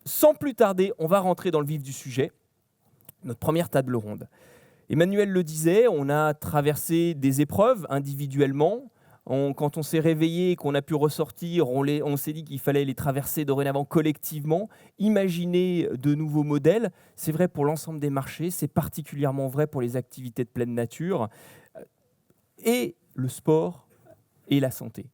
sans plus tarder, on va rentrer dans le vif du sujet, notre première table ronde. Emmanuel le disait, on a traversé des épreuves individuellement. Quand on s'est réveillé et qu'on a pu ressortir, on s'est dit qu'il fallait les traverser dorénavant collectivement, imaginer de nouveaux modèles. C'est vrai pour l'ensemble des marchés, c'est particulièrement vrai pour les activités de pleine nature, et le sport et la santé.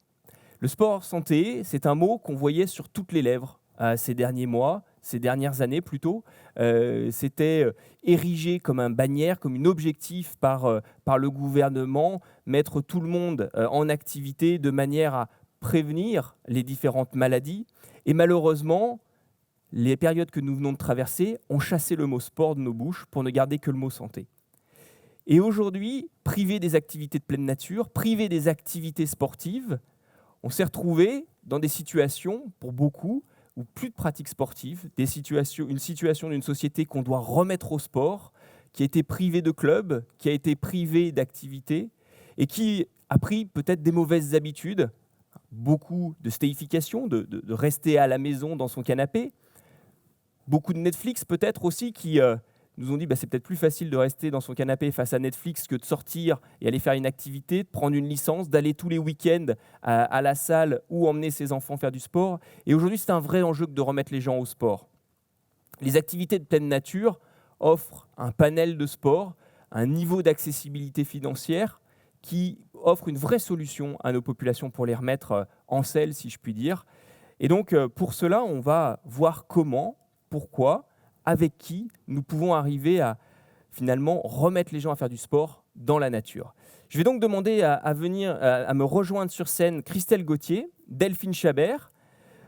Le sport-santé, c'est un mot qu'on voyait sur toutes les lèvres ces derniers mois, ces dernières années plutôt. C'était érigé comme un bannière, comme un objectif par le gouvernement, mettre tout le monde en activité de manière à prévenir les différentes maladies. Et malheureusement, les périodes que nous venons de traverser ont chassé le mot sport de nos bouches pour ne garder que le mot santé. Et aujourd'hui, privé des activités de pleine nature, privé des activités sportives, on s'est retrouvé dans des situations, pour beaucoup, où plus de pratiques sportives, une situation d'une société qu'on doit remettre au sport, qui a été privée de clubs, qui a été privée d'activités, et qui a pris peut-être des mauvaises habitudes, beaucoup de stayfication, de rester à la maison dans son canapé, beaucoup de Netflix peut-être aussi, qui nous ont dit c'est peut-être plus facile de rester dans son canapé face à Netflix que de sortir et aller faire une activité, de prendre une licence, d'aller tous les week-ends à la salle ou emmener ses enfants faire du sport. Et aujourd'hui, c'est un vrai enjeu de remettre les gens au sport. Les activités de pleine nature offrent un panel de sports, un niveau d'accessibilité financière qui offre une vraie solution à nos populations pour les remettre en selle, si je puis dire. Et donc, pour cela, on va voir comment, pourquoi, avec qui nous pouvons arriver à finalement remettre les gens à faire du sport dans la nature. Je vais donc demander à me rejoindre sur scène Christelle Gauthier, Delphine Chabert,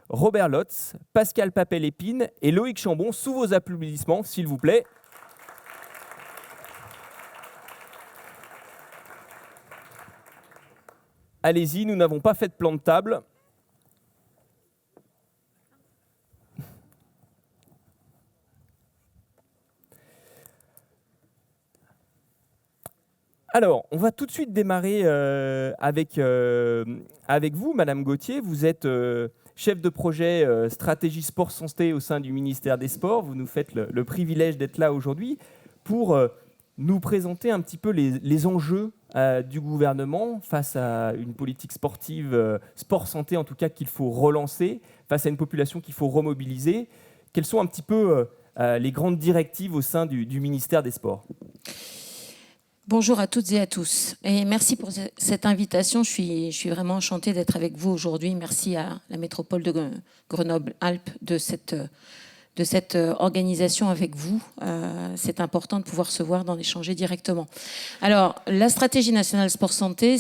Robert Lotz, Pascal Papel-Épine et Loïc Chambon, sous vos applaudissements, s'il vous plaît. Allez-y, nous n'avons pas fait de plan de table. Alors, on va tout de suite démarrer avec vous, Madame Gauthier. Vous êtes chef de projet stratégie sport santé au sein du ministère des Sports. Vous nous faites le privilège d'être là aujourd'hui pour nous présenter un petit peu les enjeux du gouvernement face à une politique sportive, sport santé en tout cas, qu'il faut relancer, face à une population qu'il faut remobiliser. Quelles sont un petit peu les grandes directives au sein du ministère des Sports ? Bonjour à toutes et à tous. Et merci pour cette invitation. Je suis vraiment enchantée d'être avec vous aujourd'hui. Merci à la métropole de Grenoble-Alpes de cette organisation avec vous. C'est important de pouvoir se voir, d'en échanger directement. Alors, la stratégie nationale sport-santé,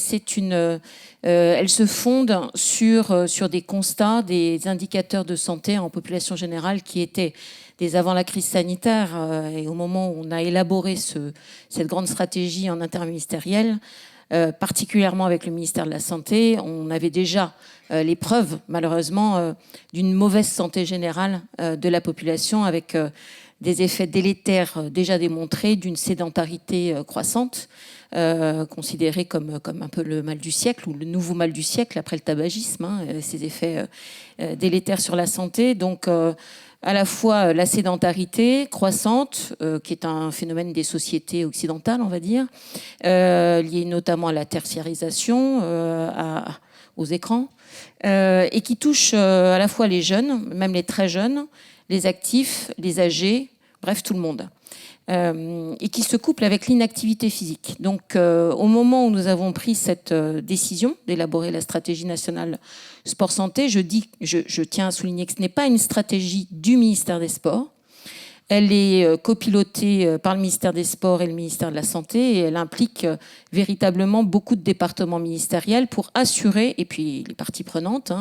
elle se fonde sur des constats, des indicateurs de santé en population générale qui étaient dès avant la crise sanitaire et au moment où on a élaboré cette grande stratégie en interministériel, particulièrement avec le ministère de la Santé, on avait déjà les preuves, malheureusement, d'une mauvaise santé générale de la population avec des effets délétères déjà démontrés d'une sédentarité croissante, considérée comme un peu le mal du siècle ou le nouveau mal du siècle après le tabagisme, ces effets délétères sur la santé. Donc, à la fois la sédentarité croissante, qui est un phénomène des sociétés occidentales, on va dire, lié notamment à la tertiarisation, aux écrans, et qui touche à la fois les jeunes, même les très jeunes, les actifs, les âgés, bref, tout le monde. Et qui se couple avec l'inactivité physique. Donc, au moment où nous avons pris cette décision d'élaborer la stratégie nationale sport-santé, je tiens à souligner que ce n'est pas une stratégie du ministère des Sports. Elle est copilotée par le ministère des Sports et le ministère de la Santé et elle implique véritablement beaucoup de départements ministériels pour assurer, et puis les parties prenantes,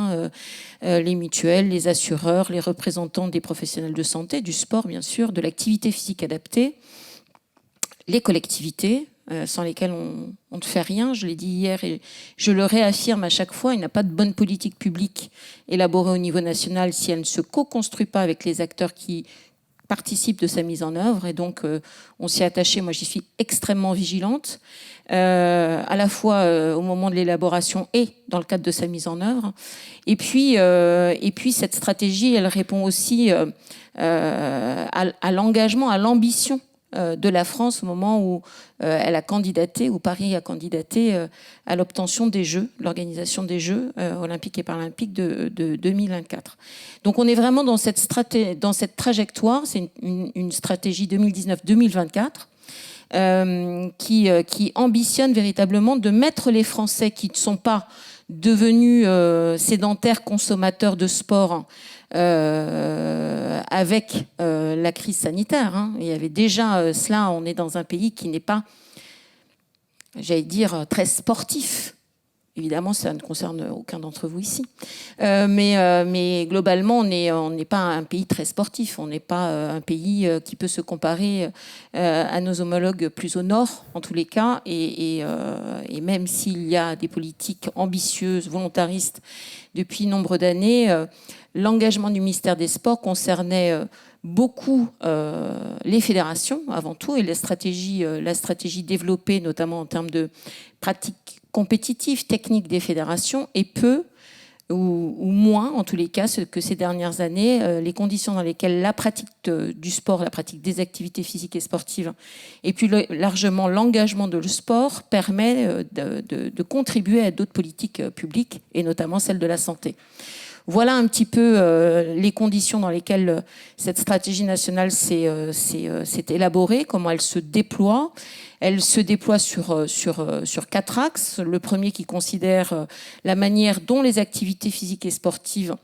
les mutuelles, les assureurs, les représentants des professionnels de santé, du sport bien sûr, de l'activité physique adaptée, les collectivités, sans lesquelles on ne fait rien. Je l'ai dit hier et je le réaffirme à chaque fois, il n'y a pas de bonne politique publique élaborée au niveau national si elle ne se co-construit pas avec les acteurs qui participent de sa mise en œuvre. Et donc, on s'y est attaché. Moi, j'y suis extrêmement vigilante, à la fois au moment de l'élaboration et dans le cadre de sa mise en œuvre. Et puis cette stratégie, elle répond aussi à l'engagement, à l'ambition de la France au moment où elle a candidaté, où Paris a candidaté à l'obtention des Jeux, l'organisation des Jeux olympiques et paralympiques de 2024. Donc on est vraiment dans cette trajectoire, c'est une stratégie 2019-2024 qui ambitionne véritablement de mettre les Français qui ne sont pas devenus sédentaires consommateurs de sport avec la crise sanitaire. Hein. Il y avait déjà cela, on est dans un pays qui n'est pas, j'allais dire, très sportif. Évidemment, ça ne concerne aucun d'entre vous ici. Mais globalement, on n'est pas un pays très sportif. On n'est pas un pays qui peut se comparer à nos homologues plus au nord, en tous les cas. Et même s'il y a des politiques ambitieuses, volontaristes, depuis nombre d'années, l'engagement du ministère des Sports concernait beaucoup les fédérations, avant tout, et la stratégie développée, notamment en termes de pratiques compétitive, technique des fédérations, et peu ou moins, en tous les cas, que ces dernières années, les conditions dans lesquelles la pratique du sport, la pratique des activités physiques et sportives, et puis largement l'engagement de le sport permet de contribuer à d'autres politiques publiques, et notamment celle de la santé. Voilà un petit peu les conditions dans lesquelles cette stratégie nationale s'est élaborée, comment elle se déploie. Elle se déploie sur 4 axes. Le premier qui considère la manière dont les activités physiques et sportives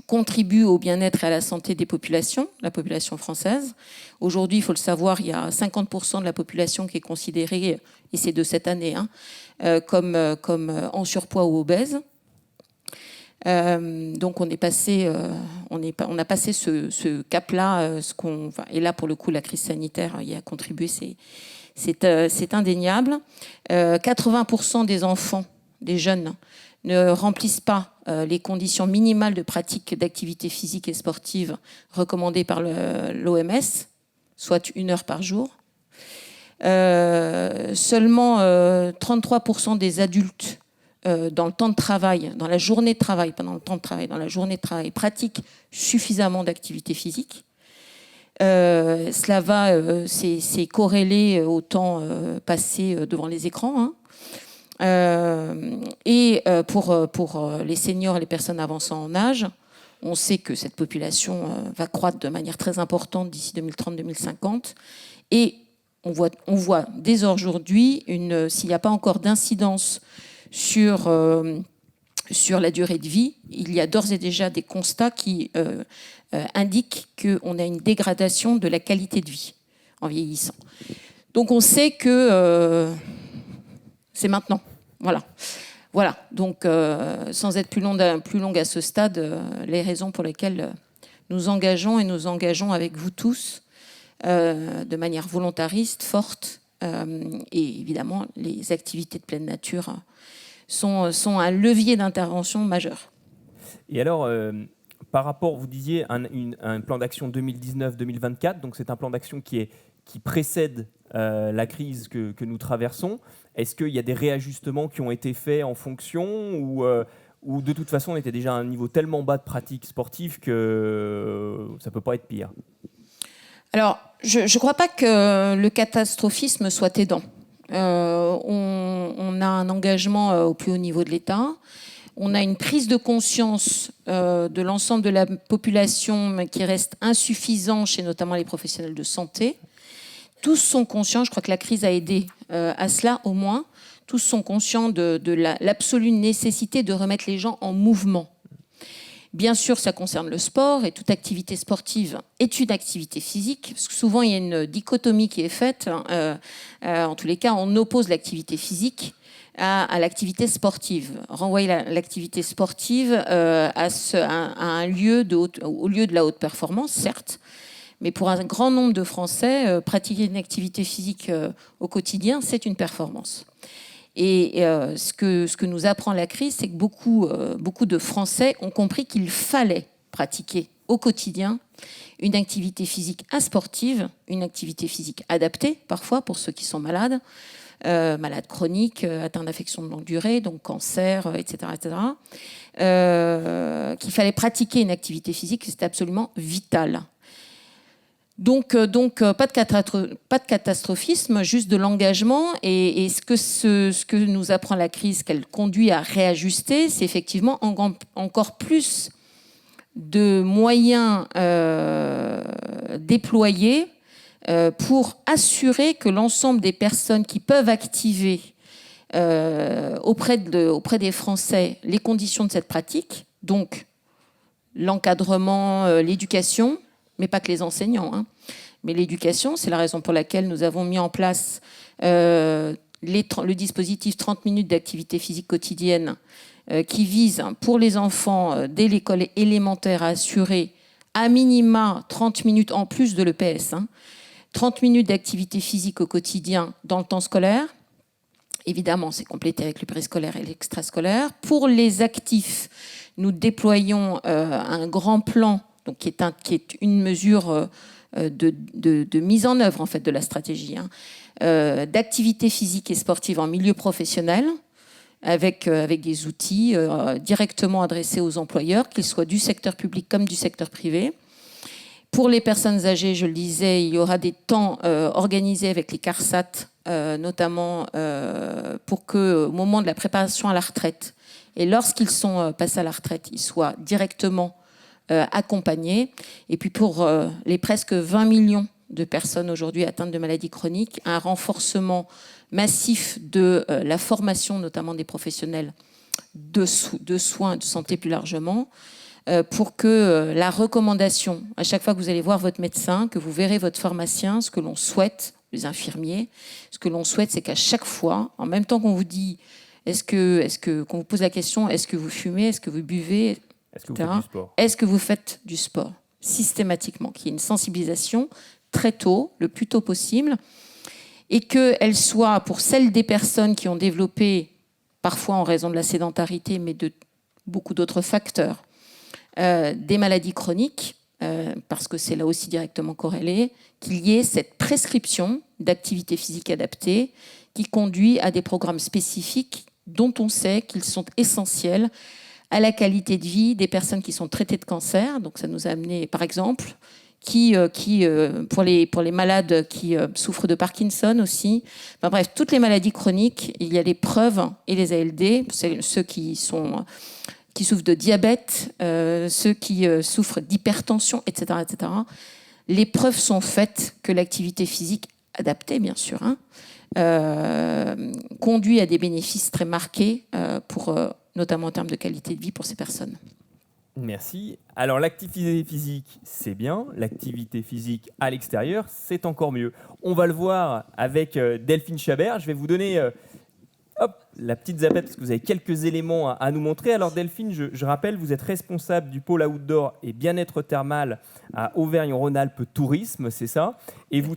contribuent au bien-être et à la santé des populations, la population française. Aujourd'hui, il faut le savoir, il y a 50% de la population qui est considérée, et c'est de cette année, comme en surpoids ou obèse. Donc on a passé ce cap-là, et là pour le coup la crise sanitaire y a contribué, c'est indéniable. 80% des enfants, des jeunes, ne remplissent pas les conditions minimales de pratique d'activité physique et sportive recommandées par l'OMS, soit 1 heure par jour. Seulement 33% des adultes dans le temps de travail, dans la journée de travail, pendant le temps de travail, dans la journée de travail, pratiquent suffisamment d'activité physique. Cela c'est corrélé au temps passé devant les écrans. Et pour les seniors et les personnes avançant en âge, on sait que cette population va croître de manière très importante d'ici 2030-2050. Et on voit dès aujourd'hui, s'il n'y a pas encore d'incidence sur la durée de vie, il y a d'ores et déjà des constats qui indiquent qu'on a une dégradation de la qualité de vie en vieillissant. Donc on sait que c'est maintenant. Voilà. Donc sans être plus longue à ce stade, les raisons pour lesquelles nous engageons avec vous tous de manière volontariste, forte, et évidemment les activités de pleine nature sont un levier d'intervention majeur. Et alors, par rapport, vous disiez, un plan d'action 2019-2024, donc c'est un plan d'action qui précède la crise que nous traversons. Est-ce qu'il y a des réajustements qui ont été faits en fonction ou de toute façon on était déjà à un niveau tellement bas de pratique sportive que ça ne peut pas être pire? Alors, je ne crois pas que le catastrophisme soit aidant. On a un engagement au plus haut niveau de l'État. On a une prise de conscience de l'ensemble de la population mais qui reste insuffisant chez notamment les professionnels de santé. Tous sont conscients, je crois que la crise a aidé à cela au moins, tous sont conscients de l'absolue nécessité de remettre les gens en mouvement. Bien sûr, ça concerne le sport et toute activité sportive est une activité physique. Parce que souvent, il y a une dichotomie qui est faite. En tous les cas, on oppose l'activité physique à l'activité sportive. Renvoyer l'activité sportive à un lieu au lieu de la haute performance, certes. Mais pour un grand nombre de Français, pratiquer une activité physique au quotidien, c'est une performance. Et ce que nous apprend la crise, c'est que beaucoup de Français ont compris qu'il fallait pratiquer au quotidien une activité physique asportive, une activité physique adaptée parfois pour ceux qui sont malades, malades chroniques, atteints d'affections de longue durée, donc cancer, etc., qu'il fallait pratiquer une activité physique, c'était absolument vital. Donc pas de catastrophisme, juste de l'engagement. Et ce que nous apprend la crise, qu'elle conduit à réajuster, c'est effectivement encore plus de moyens déployés pour assurer que l'ensemble des personnes qui peuvent activer auprès des Français les conditions de cette pratique, donc l'encadrement, l'éducation, mais pas que les enseignants, hein, mais l'éducation, c'est la raison pour laquelle nous avons mis en place le dispositif 30 minutes d'activité physique quotidienne qui vise pour les enfants dès l'école élémentaire à assurer à minima 30 minutes en plus de l'EPS, 30 minutes d'activité physique au quotidien dans le temps scolaire. Évidemment, c'est complété avec le périscolaire et l'extrascolaire. Pour les actifs, nous déployons un grand plan donc qui est une mesure de mise en œuvre en fait, de la stratégie, d'activité physique et sportive en milieu professionnel, avec des outils directement adressés aux employeurs, qu'ils soient du secteur public comme du secteur privé. Pour les personnes âgées, je le disais, il y aura des temps organisés avec les CARSAT, notamment pour qu'au moment de la préparation à la retraite, et lorsqu'ils sont passés à la retraite, ils soient directement accompagnés. Et puis pour les presque 20 millions de personnes aujourd'hui atteintes de maladies chroniques, un renforcement massif de la formation, notamment des professionnels de soins, de santé plus largement, pour que la recommandation, à chaque fois que vous allez voir votre médecin, que vous verrez votre pharmacien, ce que l'on souhaite, les infirmiers, ce que l'on souhaite, c'est qu'à chaque fois, en même temps qu'on vous dit, qu'on vous pose la question, est-ce que vous fumez, est-ce que vous buvez, est-ce que vous faites du sport ? Est-ce que vous faites du sport systématiquement, qu'il y ait une sensibilisation très tôt, le plus tôt possible, et qu'elle soit pour celles des personnes qui ont développé, parfois en raison de la sédentarité, mais de beaucoup d'autres facteurs, des maladies chroniques, parce que c'est là aussi directement corrélé, qu'il y ait cette prescription d'activité physique adaptée qui conduit à des programmes spécifiques dont on sait qu'ils sont essentiels à la qualité de vie des personnes qui sont traitées de cancer. Donc ça nous a amené, par exemple, pour les malades qui souffrent de Parkinson aussi. Enfin, bref, toutes les maladies chroniques, il y a les preuves et les ALD, ceux qui souffrent de diabète, ceux qui souffrent d'hypertension, etc., etc. Les preuves sont faites que l'activité physique adaptée, bien sûr, conduit à des bénéfices très marqués notamment en termes de qualité de vie pour ces personnes. Merci. Alors l'activité physique, c'est bien. L'activité physique à l'extérieur, c'est encore mieux. On va le voir avec Delphine Chabert. Je vais vous donner la petite zapette parce que vous avez quelques éléments à nous montrer. Alors Delphine, je rappelle, vous êtes responsable du pôle outdoor et bien-être thermal à Auvergne-Rhône-Alpes Tourisme, c'est ça ? Et vous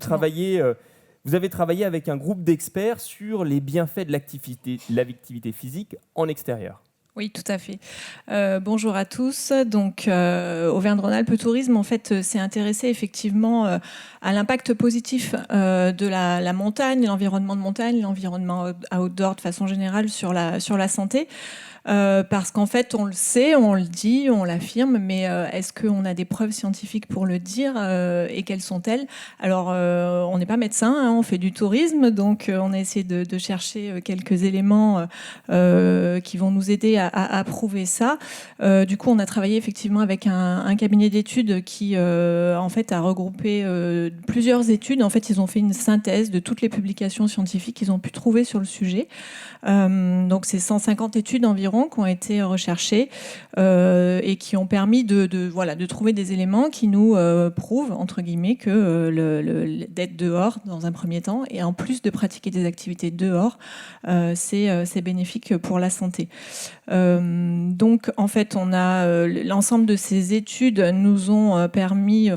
avez travaillé avec un groupe d'experts sur les bienfaits de l'activité physique en extérieur. Oui, tout à fait. Bonjour à tous. Donc, Auvergne-Rhône-Alpes Tourisme, en fait, s'est intéressé effectivement à l'impact positif de la montagne, l'environnement de montagne, l'environnement outdoor de façon générale sur la santé. Parce qu'en fait, on le sait, on le dit, on l'affirme, mais est-ce qu'on a des preuves scientifiques pour le dire et quelles sont-elles ? Alors, on n'est pas médecin, on fait du tourisme, donc on a essayé de chercher quelques éléments qui vont nous aider à prouver ça. Du coup, on a travaillé effectivement avec un cabinet d'études qui, en fait, a regroupé plusieurs études. En fait, ils ont fait une synthèse de toutes les publications scientifiques qu'ils ont pu trouver sur le sujet. Donc, c'est 150 études environ qui ont été recherchés et qui ont permis de trouver des éléments qui nous prouvent, entre guillemets, que d'être dehors dans un premier temps et en plus de pratiquer des activités dehors, c'est bénéfique pour la santé. Donc, en fait, on a l'ensemble de ces études nous ont permis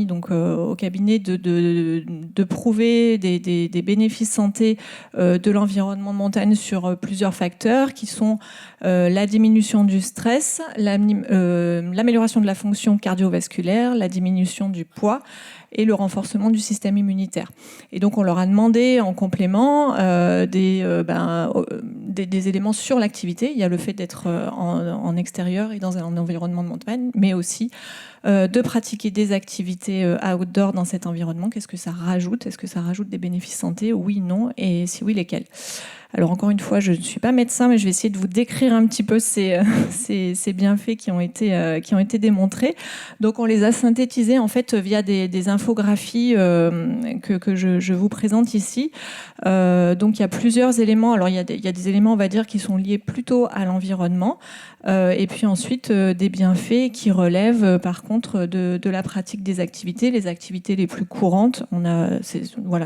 donc au cabinet de prouver des bénéfices santé de l'environnement de montagne sur plusieurs facteurs qui sont la diminution du stress, l'amélioration de la fonction cardiovasculaire, la diminution du poids et le renforcement du système immunitaire. Et donc, on leur a demandé en complément des éléments sur l'activité. Il y a le fait d'être en extérieur et dans un environnement de montagne, mais aussi de pratiquer des activités outdoor dans cet environnement. Qu'est-ce que ça rajoute ? Est-ce que ça rajoute des bénéfices santé ? Oui, non. Et si oui, lesquels ? Alors encore une fois, je ne suis pas médecin, mais je vais essayer de vous décrire un petit peu ces bienfaits qui ont été démontrés. Donc on les a synthétisés en fait via des infographies que je vous présente ici. Donc il y a plusieurs éléments. Alors il y a des éléments, on va dire, qui sont liés plutôt à l'environnement. Et puis ensuite des bienfaits qui relèvent par contre de la pratique des activités, les activités les plus courantes.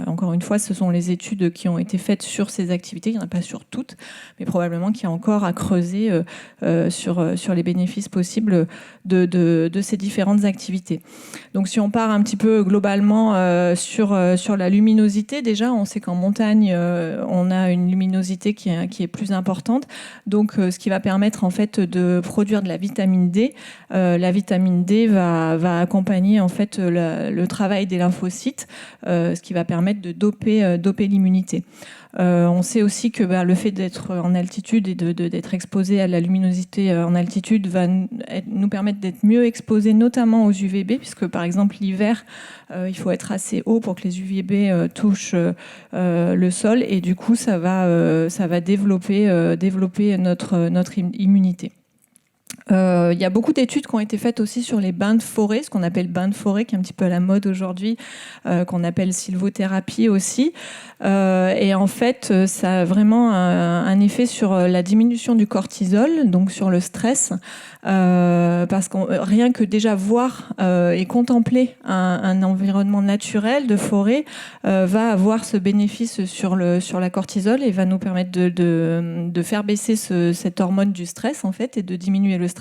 Encore une fois, ce sont les études qui ont été faites sur ces activités. Il n'y en a pas sur toutes, mais probablement qu'il y a encore à creuser sur les bénéfices possibles de ces différentes activités. Donc si on part un petit peu globalement sur la luminosité, déjà on sait qu'en montagne on a une luminosité qui est plus importante, donc ce qui va permettre en fait de produire de la vitamine D. La vitamine D va accompagner en fait le travail des lymphocytes, ce qui va permettre de doper l'immunité. On sait aussi que le fait d'être en altitude et d'être exposé à la luminosité en altitude va nous permettre d'être mieux exposés, notamment aux UVB, puisque par exemple l'hiver, il faut être assez haut pour que les UVB touchent le sol, et du coup ça va développer notre immunité. Il y a beaucoup d'études qui ont été faites aussi sur les bains de forêt, ce qu'on appelle bains de forêt, qui est un petit peu à la mode aujourd'hui, qu'on appelle sylvothérapie aussi. Et en fait, ça a vraiment un effet sur la diminution du cortisol, donc sur le stress, parce que rien que déjà voir et contempler un environnement naturel de forêt va avoir ce bénéfice sur la cortisol et va nous permettre de faire baisser cette hormone du stress en fait et de diminuer le stress.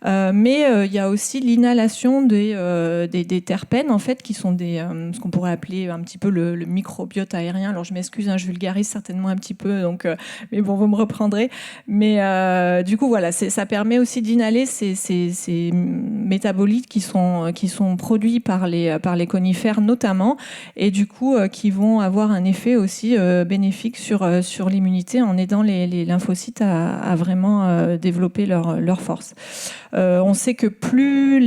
Mais il y a aussi l'inhalation des terpènes en fait, qui sont ce qu'on pourrait appeler un petit peu le microbiote aérien. Alors je m'excuse, je vulgarise certainement un petit peu, donc mais bon, vous me reprendrez. Mais du coup voilà, ça permet aussi d'inhaler ces métabolites qui sont produits par les conifères notamment, et du coup qui vont avoir un effet aussi bénéfique sur l'immunité en aidant les lymphocytes à vraiment développer leur force. On sait que plus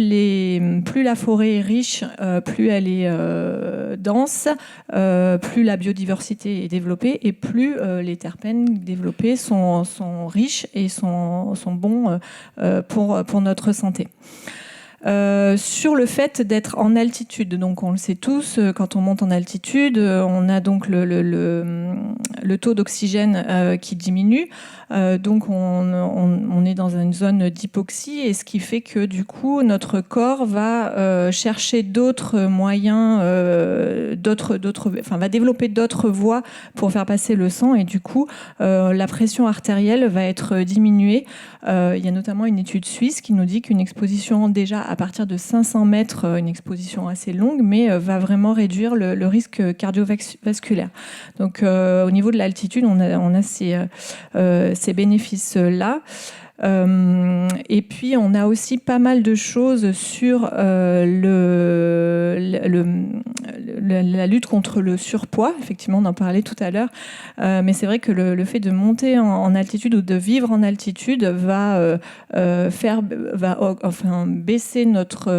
la forêt est riche, plus elle est dense, plus la biodiversité est développée et plus les terpènes développés sont riches et sont bons pour notre santé. Sur le fait d'être en altitude, donc on le sait tous, quand on monte en altitude, on a donc le taux d'oxygène qui diminue, donc on est dans une zone d'hypoxie, et ce qui fait que du coup notre corps va chercher d'autres moyens, va développer d'autres voies pour faire passer le sang, et du coup la pression artérielle va être diminuée. Il y a notamment une étude suisse qui nous dit qu'une exposition déjà à partir de 500 mètres, une exposition assez longue, mais va vraiment réduire le risque cardiovasculaire. Donc au niveau de l'altitude, on a ces bénéfices-là. Et puis on a aussi pas mal de choses sur la lutte contre le surpoids. Effectivement, on en parlait tout à l'heure, mais c'est vrai que le fait de monter en altitude ou de vivre en altitude va baisser notre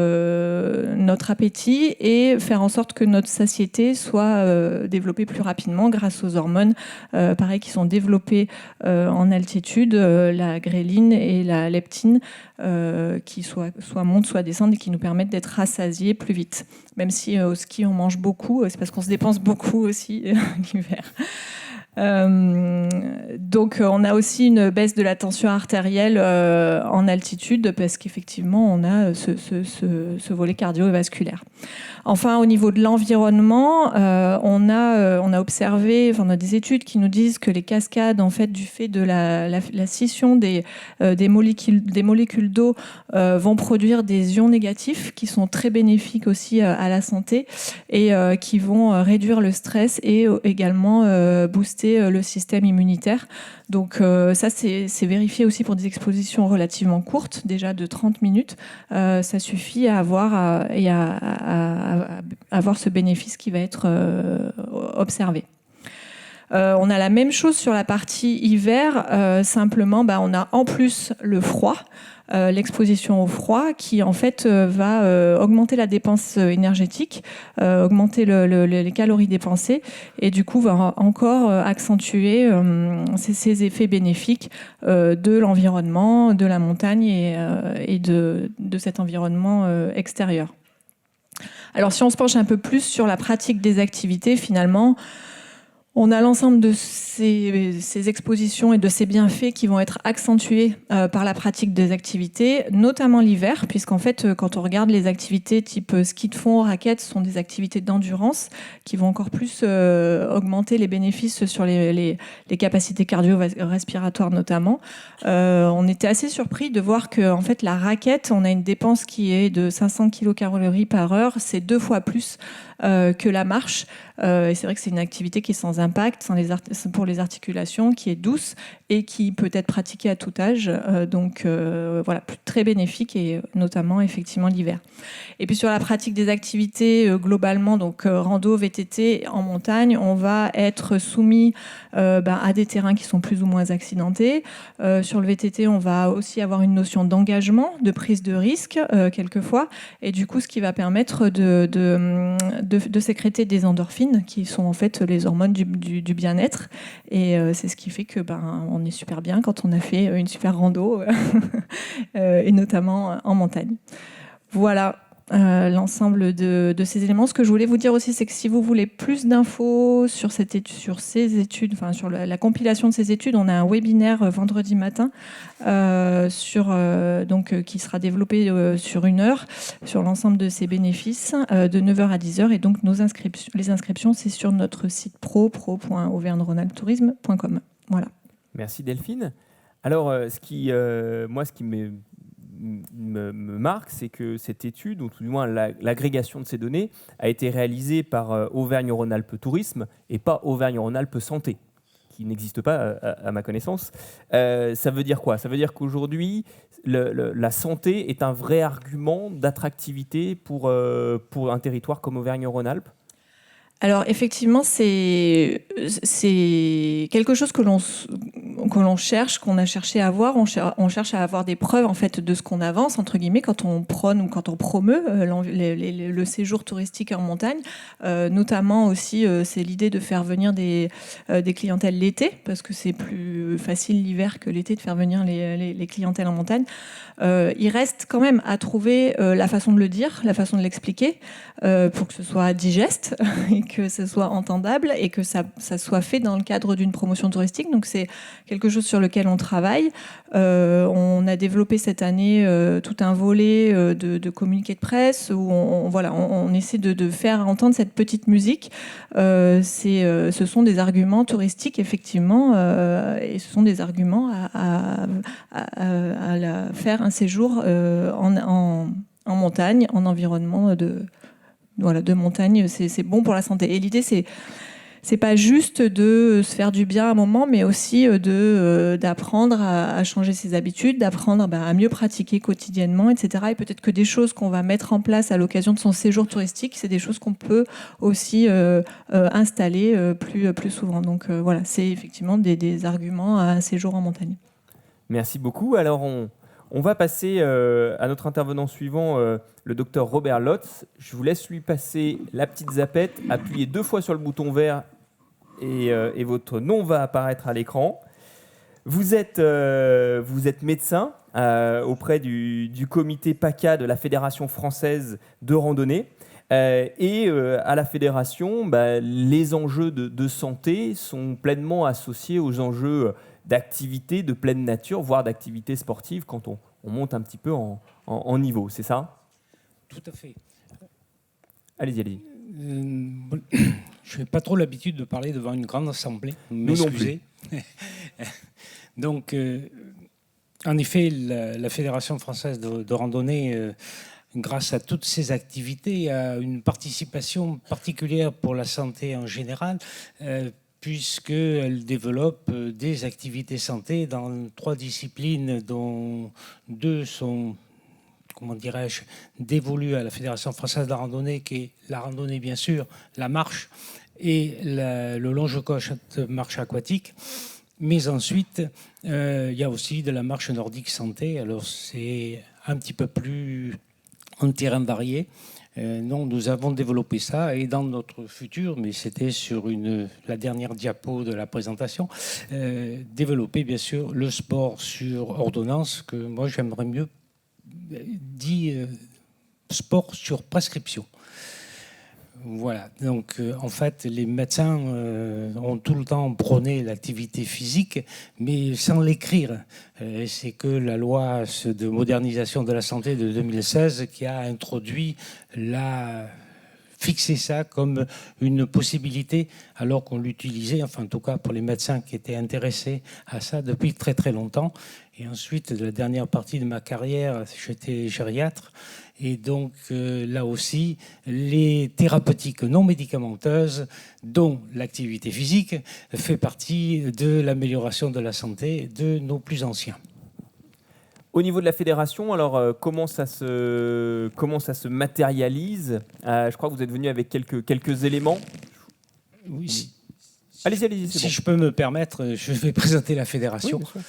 appétit et faire en sorte que notre satiété soit développée plus rapidement grâce aux hormones pareil, qui sont développées en altitude, la gréline et la leptine, qui soit montent, soit descendent, et qui nous permettent d'être rassasiés plus vite. Même si au ski on mange beaucoup, c'est parce qu'on se dépense beaucoup aussi l'hiver. Donc on a aussi une baisse de la tension artérielle en altitude parce qu'effectivement on a ce volet cardiovasculaire. Enfin, au niveau de l'environnement, on a observé, on a des études qui nous disent que les cascades, en fait, du fait de la scission des molécules d'eau, vont produire des ions négatifs qui sont très bénéfiques aussi à la santé et qui vont réduire le stress et également booster le système immunitaire. Donc ça, c'est vérifié aussi pour des expositions relativement courtes, déjà de 30 minutes. Ça suffit à avoir avoir ce bénéfice qui va être observé. On a la même chose sur la partie hiver, simplement on a en plus le froid, l'exposition au froid qui en fait va augmenter la dépense énergétique, augmenter les calories dépensées et du coup va encore accentuer ces effets bénéfiques de l'environnement, de la montagne et de cet environnement extérieur. Alors si on se penche un peu plus sur la pratique des activités, finalement, on a l'ensemble de ces expositions et de ces bienfaits qui vont être accentués par la pratique des activités, notamment l'hiver, puisqu'en fait, quand on regarde les activités type ski de fond, raquettes, ce sont des activités d'endurance qui vont encore plus augmenter les bénéfices sur les capacités cardio-respiratoires notamment. On était assez surpris de voir que en fait, la raquette, on a une dépense qui est de 500 kcal par heure, c'est 2 fois plus que la marche. Et c'est vrai que c'est une activité qui est sans impact pour les articulations, qui est douce et qui peut être pratiquée à tout âge. Donc voilà, très bénéfique et notamment effectivement l'hiver. Et puis sur la pratique des activités globalement, donc rando, VTT en montagne, on va être soumis à des terrains qui sont plus ou moins accidentés. Sur le VTT, on va aussi avoir une notion d'engagement, de prise de risque quelquefois, et du coup ce qui va permettre de sécréter des endorphines qui sont en fait les hormones du bien-être et c'est ce qui fait que on est super bien quand on a fait une super rando et notamment en montagne. Voilà l'ensemble de ces éléments. Ce que je voulais vous dire aussi, c'est que si vous voulez plus d'infos sur ces études, enfin sur la compilation de ces études, on a un webinaire vendredi matin qui sera développé sur 1 heure sur l'ensemble de ces bénéfices de 9h à 10h. Et donc les inscriptions, c'est sur notre site pro.auvergne-rhône-alpes-tourisme.com. Voilà. Merci Delphine. Alors, ce qui me marque, c'est que cette étude, ou tout du moins l'agrégation de ces données, a été réalisée par Auvergne-Rhône-Alpes Tourisme et pas Auvergne-Rhône-Alpes Santé, qui n'existe pas à ma connaissance. Ça veut dire quoi? Ça veut dire qu'aujourd'hui, la santé est un vrai argument d'attractivité pour un territoire comme Auvergne-Rhône-Alpes? Alors effectivement, c'est quelque chose que l'on cherche, qu'on a cherché à avoir. On cherche à avoir des preuves en fait de ce qu'on avance entre guillemets quand on prône ou quand on promeut le séjour touristique en montagne. Notamment aussi, c'est l'idée de faire venir des clientèles l'été parce que c'est plus facile l'hiver que l'été de faire venir les clientèles en montagne. Il reste quand même à trouver la façon de le dire, la façon de l'expliquer pour que ce soit digeste et que ce soit entendable et que ça soit fait dans le cadre d'une promotion touristique. Donc c'est quelque chose sur lequel on travaille. On a développé cette année tout un volet de communiqué de presse où on essaie de faire entendre cette petite musique. Ce sont des arguments touristiques effectivement et ce sont des arguments à faire un séjour en montagne, en environnement de montagne, c'est bon pour la santé. Et l'idée, c'est pas juste de se faire du bien à un moment, mais aussi d'apprendre à changer ses habitudes, d'apprendre à mieux pratiquer quotidiennement, etc. Et peut-être que des choses qu'on va mettre en place à l'occasion de son séjour touristique, c'est des choses qu'on peut aussi installer plus souvent. Donc voilà, c'est effectivement des arguments à un séjour en montagne. Merci beaucoup. Alors, on va passer à notre intervenant suivant, le docteur Robert Lotz. Je vous laisse lui passer la petite zapette. Appuyez 2 fois sur le bouton vert et votre nom va apparaître à l'écran. Vous êtes médecin auprès du comité PACA de la Fédération française de randonnée. À la fédération, les enjeux de santé sont pleinement associés aux enjeux d'activité de pleine nature, voire d'activité sportive quand on monte un petit peu en niveau. C'est ça? Tout à fait. Allez-y, allez-y. Je n'ai pas trop l'habitude de parler devant une grande assemblée. Nous non plus. Donc, en effet, la Fédération française de randonnée, grâce à toutes ces activités, a une participation particulière pour la santé en général, puisqu'elle développe des activités santé dans 3 disciplines, dont 2 sont, comment dirais-je, dévolues à la Fédération française de la randonnée, qui est la randonnée, bien sûr, la marche et le longe-côte marche aquatique. Mais ensuite, il y a aussi de la marche nordique santé. Alors, c'est un petit peu plus en terrain varié. Non, nous avons développé ça, et dans notre futur, mais c'était sur la dernière diapo de la présentation, développer bien sûr le sport sur ordonnance, que moi j'aimerais mieux dire sport sur prescription. Voilà, donc en fait les médecins ont tout le temps prôné l'activité physique, mais sans l'écrire. C'est que la loi de modernisation de la santé de 2016 qui a introduit fixé ça comme une possibilité, alors qu'on l'utilisait, enfin en tout cas pour les médecins qui étaient intéressés à ça depuis très très longtemps. Et ensuite, de la dernière partie de ma carrière, j'étais gériatre. Et donc là aussi, les thérapeutiques non médicamenteuses, dont l'activité physique, fait partie de l'amélioration de la santé de nos plus anciens. Au niveau de la fédération, alors comment ça se matérialise? Je crois que vous êtes venu avec quelques éléments. Oui. Allez-y, Si je peux me permettre, je vais présenter la fédération. Oui,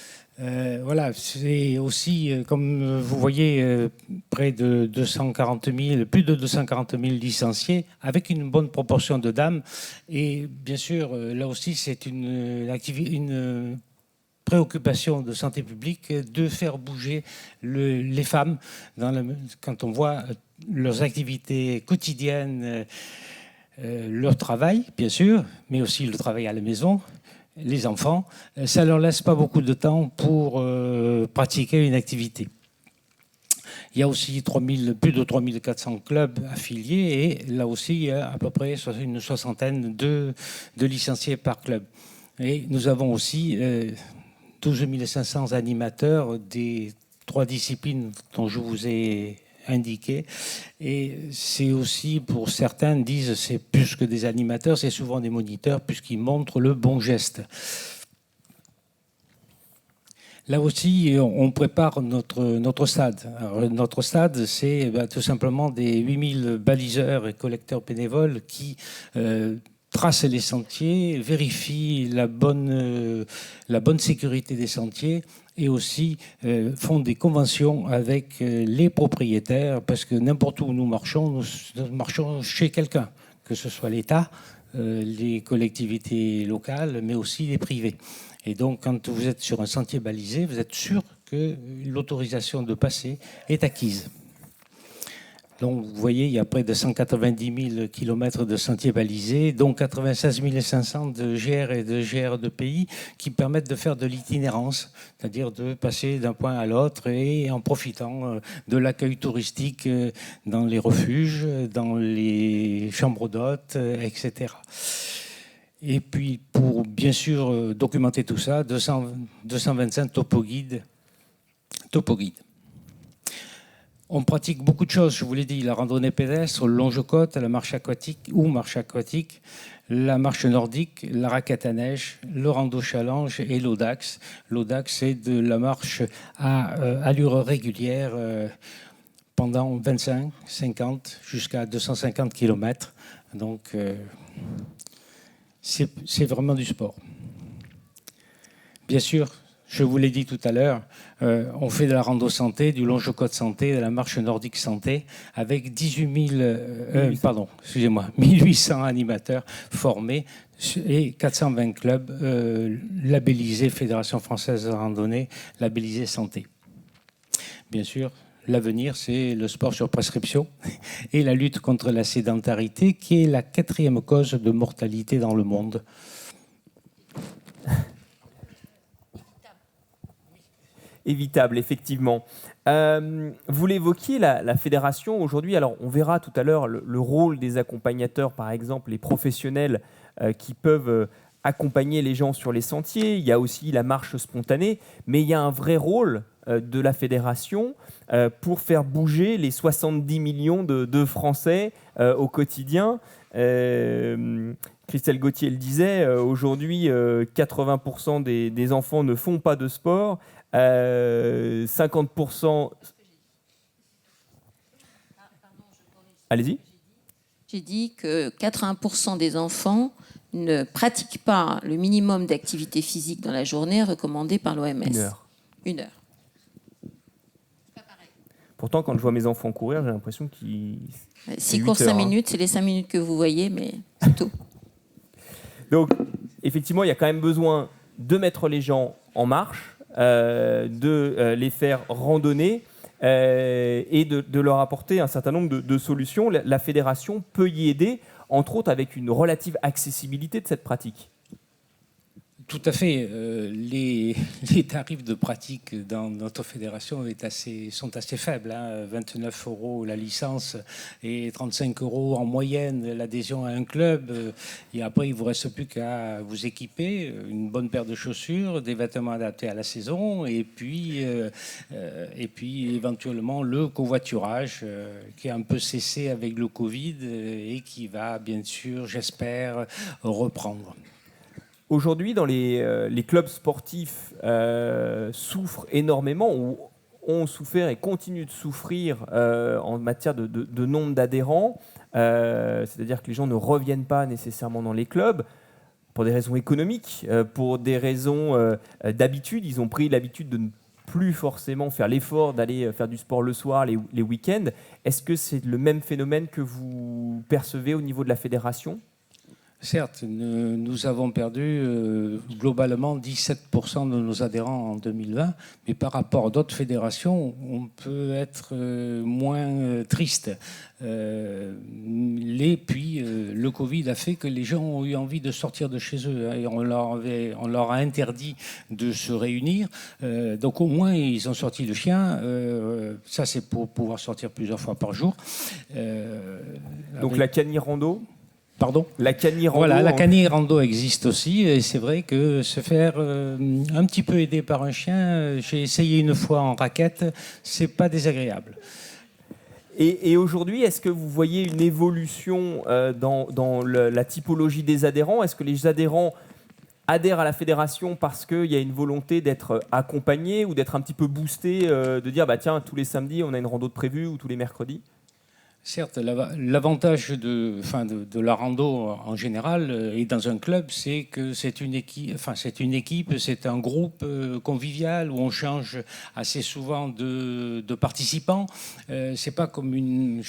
voilà, c'est aussi, comme vous voyez, près de 240 000, plus de 240 000 licenciés, avec une bonne proportion de dames. Et bien sûr, là aussi, c'est une préoccupation de santé publique de faire bouger les femmes quand on voit leurs activités quotidiennes, leur travail, bien sûr, mais aussi le travail à la maison. Les enfants, ça ne leur laisse pas beaucoup de temps pour pratiquer une activité. Il y a aussi plus de 3400 clubs affiliés, et là aussi, il y a à peu près une soixantaine de licenciés par club. Et nous avons aussi 12 500 animateurs des 3 disciplines dont je vous ai indiqué. Et c'est aussi, pour certains disent, c'est plus que des animateurs, c'est souvent des moniteurs, puisqu'ils montrent le bon geste. Là aussi, on prépare notre stade. Alors, notre stade, c'est tout simplement des 8000 baliseurs et collecteurs bénévoles qui tracent les sentiers, vérifient la bonne sécurité des sentiers, et aussi font des conventions avec les propriétaires, parce que n'importe où nous marchons chez quelqu'un, que ce soit l'État, les collectivités locales, mais aussi les privés. Et donc, quand vous êtes sur un sentier balisé, vous êtes sûr que l'autorisation de passer est acquise. Donc, vous voyez, il y a près de 190 000 km de sentiers balisés, dont 96 500 de GR et de GR de pays, qui permettent de faire de l'itinérance, c'est-à-dire de passer d'un point à l'autre, et en profitant de l'accueil touristique dans les refuges, dans les chambres d'hôtes, etc. Et puis, pour bien sûr documenter tout ça, 225 topoguides. On pratique beaucoup de choses, je vous l'ai dit, la randonnée pédestre, le longe-côte, la marche aquatique ou marche aquatique, la marche nordique, la raquette à neige, le rando challenge et l'audax. L'audax, c'est de la marche à allure régulière pendant 25, 50, jusqu'à 250 km. Donc, c'est vraiment du sport. Bien sûr, je vous l'ai dit tout à l'heure, on fait de la rando santé, du longe-côte santé, de la marche nordique santé, avec 1800 animateurs formés et 420 clubs labellisés Fédération française de randonnée, labellisés santé. Bien sûr, L'avenir, c'est le sport sur prescription et la lutte contre la sédentarité, qui est la 4e cause de mortalité dans le monde. Évitable, effectivement. Vous l'évoquiez, la fédération aujourd'hui, alors on verra tout à l'heure le rôle des accompagnateurs, par exemple les professionnels qui peuvent accompagner les gens sur les sentiers. Il y a aussi la marche spontanée, mais il y a un vrai rôle de la fédération pour faire bouger les 70 millions de Français au quotidien. Christelle Gauthier le disait, aujourd'hui 80% des enfants ne font pas de sport, 50%... Allez-y. J'ai dit que 80% des enfants ne pratiquent pas le minimum d'activité physique dans la journée recommandé par l'OMS. 1 heure. 1 heure. Pourtant, quand je vois mes enfants courir, j'ai l'impression qu'ils... S'ils courent 5 minutes, c'est les 5 minutes que vous voyez, mais c'est tout. Donc, effectivement, il y a quand même besoin de mettre les gens en marche, de les faire randonner et de leur apporter un certain nombre de solutions. La fédération peut y aider, entre autres avec une relative accessibilité de cette pratique. Tout à fait. Les tarifs de pratique dans notre fédération sont assez faibles. 29 € la licence et 35 € en moyenne l'adhésion à un club. Et après, il ne vous reste plus qu'à vous équiper, une bonne paire de chaussures, des vêtements adaptés à la saison, et puis éventuellement le covoiturage qui a un peu cessé avec le Covid et qui va bien sûr, j'espère, reprendre. Aujourd'hui, dans les clubs sportifs souffrent énormément, ou ont souffert et continuent de souffrir en matière de nombre d'adhérents. C'est-à-dire que les gens ne reviennent pas nécessairement dans les clubs pour des raisons économiques, pour des raisons d'habitude. Ils ont pris l'habitude de ne plus forcément faire l'effort d'aller faire du sport le soir, les week-ends. Est-ce que c'est le même phénomène que vous percevez au niveau de la fédération ? Certes, nous avons perdu globalement 17% de nos adhérents en 2020, mais par rapport à d'autres fédérations, on peut être moins triste. Le Covid a fait que les gens ont eu envie de sortir de chez eux, et on leur a interdit de se réunir. Donc au moins, ils ont sorti le chien. Ça, c'est pour pouvoir sortir plusieurs fois par jour. Donc la Cani Rando ? Pardon ? La Cani Rando. Voilà, la Cani Rando existe aussi, et c'est vrai que se faire un petit peu aider par un chien, j'ai essayé une fois en raquette, c'est pas désagréable. Et aujourd'hui, est-ce que vous voyez une évolution dans la typologie des adhérents ? Est-ce que les adhérents adhèrent à la fédération parce qu'il y a une volonté d'être accompagnés ou d'être un petit peu boostés, de dire tiens, tous les samedis on a une rando de prévue ou tous les mercredis ? Certes, l'avantage de la rando en général et dans un club, c'est que c'est une équipe, c'est un groupe convivial où on change assez souvent de participants. C'est pas comme une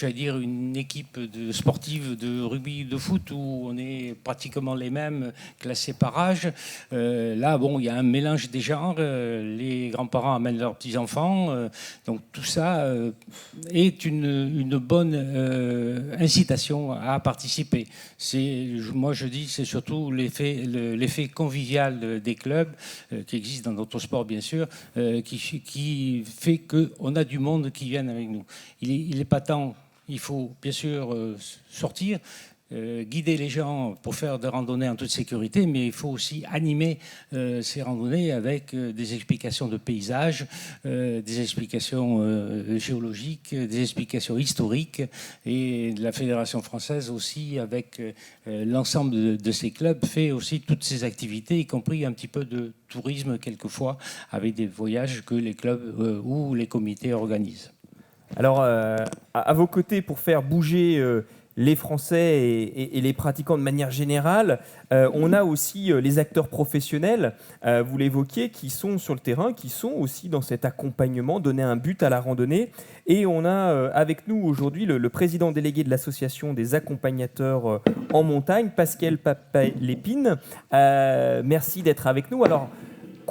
équipe sportive de rugby, de foot où on est pratiquement les mêmes, classés par âge. Là, il y a un mélange des genres. Les grands-parents amènent leurs petits-enfants. Donc tout ça est une bonne incitation à participer. Moi je dis c'est surtout l'effet convivial des clubs qui existe dans d'autres sports bien sûr, qui fait qu'on a du monde qui vient avec nous. Il est pas temps, il faut bien sûr sortir, guider les gens pour faire des randonnées en toute sécurité, mais il faut aussi animer ces randonnées avec des explications de paysages, des explications géologiques, des explications historiques, et la Fédération française aussi, avec l'ensemble de ces clubs, fait aussi toutes ces activités, y compris un petit peu de tourisme quelquefois, avec des voyages que les clubs ou les comités organisent. Alors, à vos côtés, pour faire bouger les Français et les pratiquants de manière générale, on a aussi les acteurs professionnels, vous l'évoquiez, qui sont sur le terrain, qui sont aussi dans cet accompagnement, donner un but à la randonnée. Et on a avec nous aujourd'hui le président délégué de l'association des accompagnateurs en montagne, Pascal Papalépine. Merci d'être avec nous. Alors,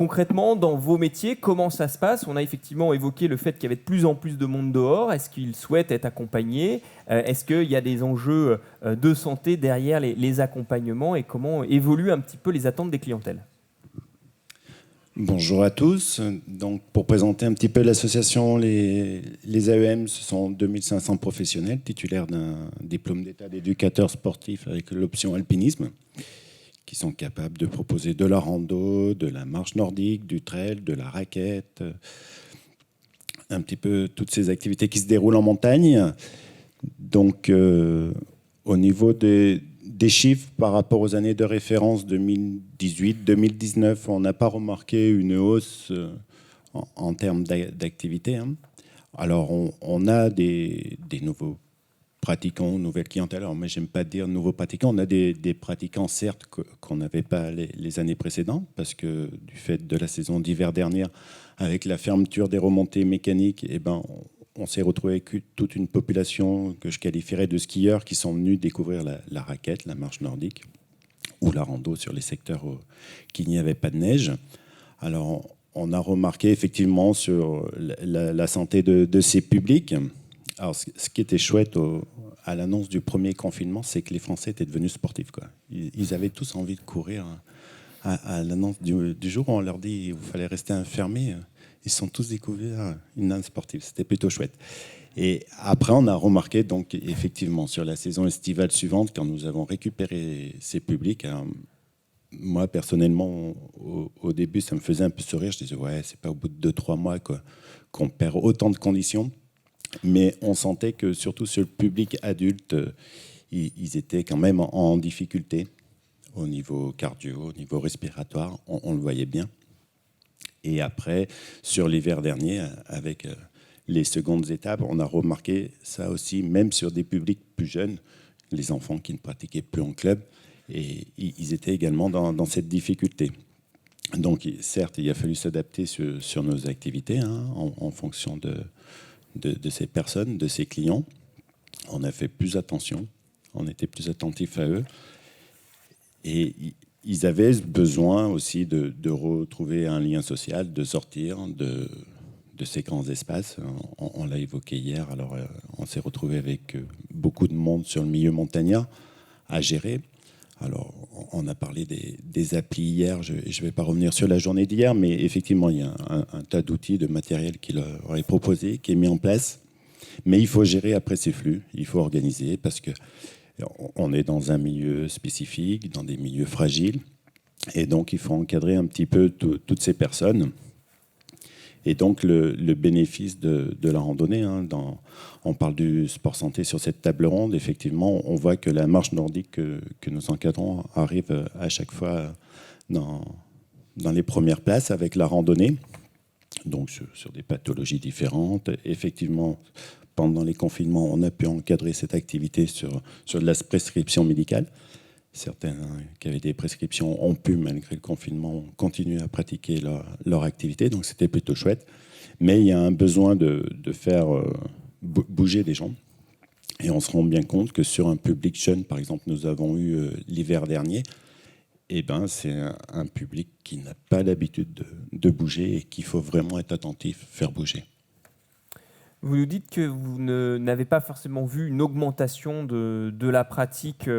Concrètement, dans vos métiers, comment ça se passe? On a effectivement évoqué le fait qu'il y avait de plus en plus de monde dehors. Est-ce qu'ils souhaitent être accompagnés? Est-ce qu'il y a des enjeux de santé derrière les accompagnements? Et comment évoluent un petit peu les attentes des clientèles? Bonjour à tous. Donc, pour présenter un petit peu l'association, les AEM, ce sont 2500 professionnels titulaires d'un diplôme d'état d'éducateur sportif avec l'option alpinisme, qui sont capables de proposer de la rando, de la marche nordique, du trail, de la raquette, un petit peu toutes ces activités qui se déroulent en montagne. Donc, au niveau des chiffres par rapport aux années de référence 2018-2019, on n'a pas remarqué une hausse en termes d'activité. Alors, on a des nouveaux pratiquants, nouvelles clientèles. Alors, moi, j'aime pas dire nouveaux pratiquants. On a des pratiquants, certes, qu'on n'avait pas les années précédentes, parce que du fait de la saison d'hiver dernière, avec la fermeture des remontées mécaniques, on s'est retrouvé avec toute une population que je qualifierais de skieurs qui sont venus découvrir la raquette, la marche nordique ou la rando sur les secteurs où il n'y avait pas de neige. Alors, on a remarqué effectivement sur la santé de ces publics. Alors, ce qui était chouette à l'annonce du premier confinement, c'est que les Français étaient devenus sportifs, quoi. Ils avaient tous envie de courir. À l'annonce du jour où on leur dit qu'il fallait rester enfermés, ils sont tous découverts une âme sportive. C'était plutôt chouette. Et après, on a remarqué, donc, effectivement, sur la saison estivale suivante, quand nous avons récupéré ces publics, moi, personnellement, au début, ça me faisait un peu sourire. Je disais, ouais, c'est pas au bout de 2-3 mois qu'on perd autant de conditions. Mais on sentait que, surtout sur le public adulte, ils étaient quand même en difficulté au niveau cardio, au niveau respiratoire. On le voyait bien. Et après, sur l'hiver dernier, avec les secondes étapes, on a remarqué ça aussi, même sur des publics plus jeunes, les enfants qui ne pratiquaient plus en club, et ils étaient également dans cette difficulté. Donc, certes, il a fallu s'adapter sur nos activités en fonction de ces personnes, de ces clients. On a fait plus attention, on était plus attentifs à eux. Et ils avaient besoin aussi de retrouver un lien social, de sortir de ces grands espaces. On l'a évoqué hier, alors on s'est retrouvé avec beaucoup de monde sur le milieu montagnard à gérer. Alors, on a parlé des applis hier, je ne vais pas revenir sur la journée d'hier, mais effectivement, il y a un tas d'outils, de matériel qui leur est proposé, qui est mis en place. Mais il faut gérer après ces flux, il faut organiser, parce qu'on est dans un milieu spécifique, dans des milieux fragiles, et donc il faut encadrer un petit peu toutes ces personnes. Et donc le bénéfice de la randonnée, on parle du sport santé sur cette table ronde, effectivement, on voit que la marche nordique que nous encadrons arrive à chaque fois dans les premières places avec la randonnée, donc sur des pathologies différentes. Effectivement, pendant les confinements, on a pu encadrer cette activité sur de la prescription médicale. Certains qui avaient des prescriptions ont pu, malgré le confinement, continuer à pratiquer leur activité. Donc, c'était plutôt chouette. Mais il y a un besoin de faire bouger les gens. Et on se rend bien compte que sur un public jeune, par exemple, nous avons eu l'hiver dernier, c'est un public qui n'a pas l'habitude de bouger et qu'il faut vraiment être attentif, faire bouger. Vous nous dites que vous n'avez pas forcément vu une augmentation de la pratique.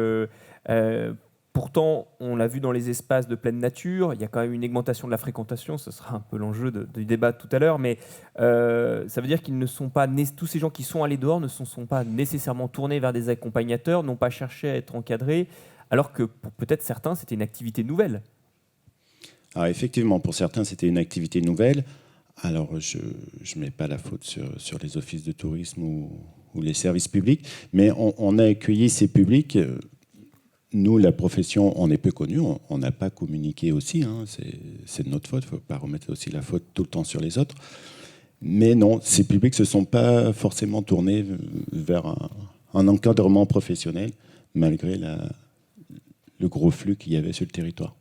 Pourtant, on l'a vu dans les espaces de pleine nature, il y a quand même une augmentation de la fréquentation, ce sera un peu l'enjeu du débat tout à l'heure, mais ça veut dire qu'ils ne sont pas, tous ces gens qui sont allés dehors ne se sont pas nécessairement tournés vers des accompagnateurs, n'ont pas cherché à être encadrés, alors que pour peut-être certains, c'était une activité nouvelle. Alors effectivement, pour certains, c'était une activité nouvelle. Alors, je ne mets pas la faute sur les offices de tourisme ou les services publics, mais on a accueilli ces publics. Nous, la profession, on est peu connus, on n'a pas communiqué aussi, c'est de notre faute, il ne faut pas remettre aussi la faute tout le temps sur les autres. Mais non, ces publics ne se sont pas forcément tournés vers un encadrement professionnel, malgré le gros flux qu'il y avait sur le territoire.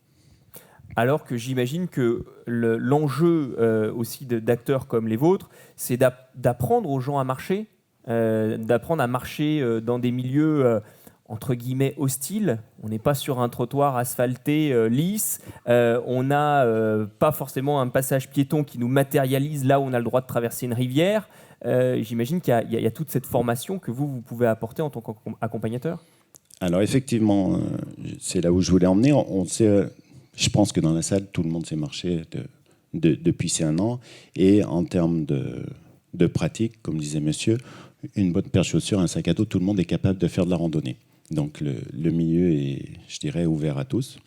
Alors que j'imagine que l'enjeu aussi d'acteurs comme les vôtres, c'est d'apprendre aux gens à marcher, d'apprendre à marcher dans des milieux entre guillemets hostile. On n'est pas sur un trottoir asphalté lisse. On n'a pas forcément un passage piéton qui nous matérialise là où on a le droit de traverser une rivière. J'imagine qu'il y a toute cette formation que vous pouvez apporter en tant qu'accompagnateur. Alors effectivement, c'est là où je voulais en venir. On sait, je pense que dans la salle, tout le monde sait marcher depuis ces 1 an. Et en termes de pratique, comme disait monsieur, une bonne paire de chaussures, un sac à dos, tout le monde est capable de faire de la randonnée. Donc le milieu est, je dirais, ouvert à tous.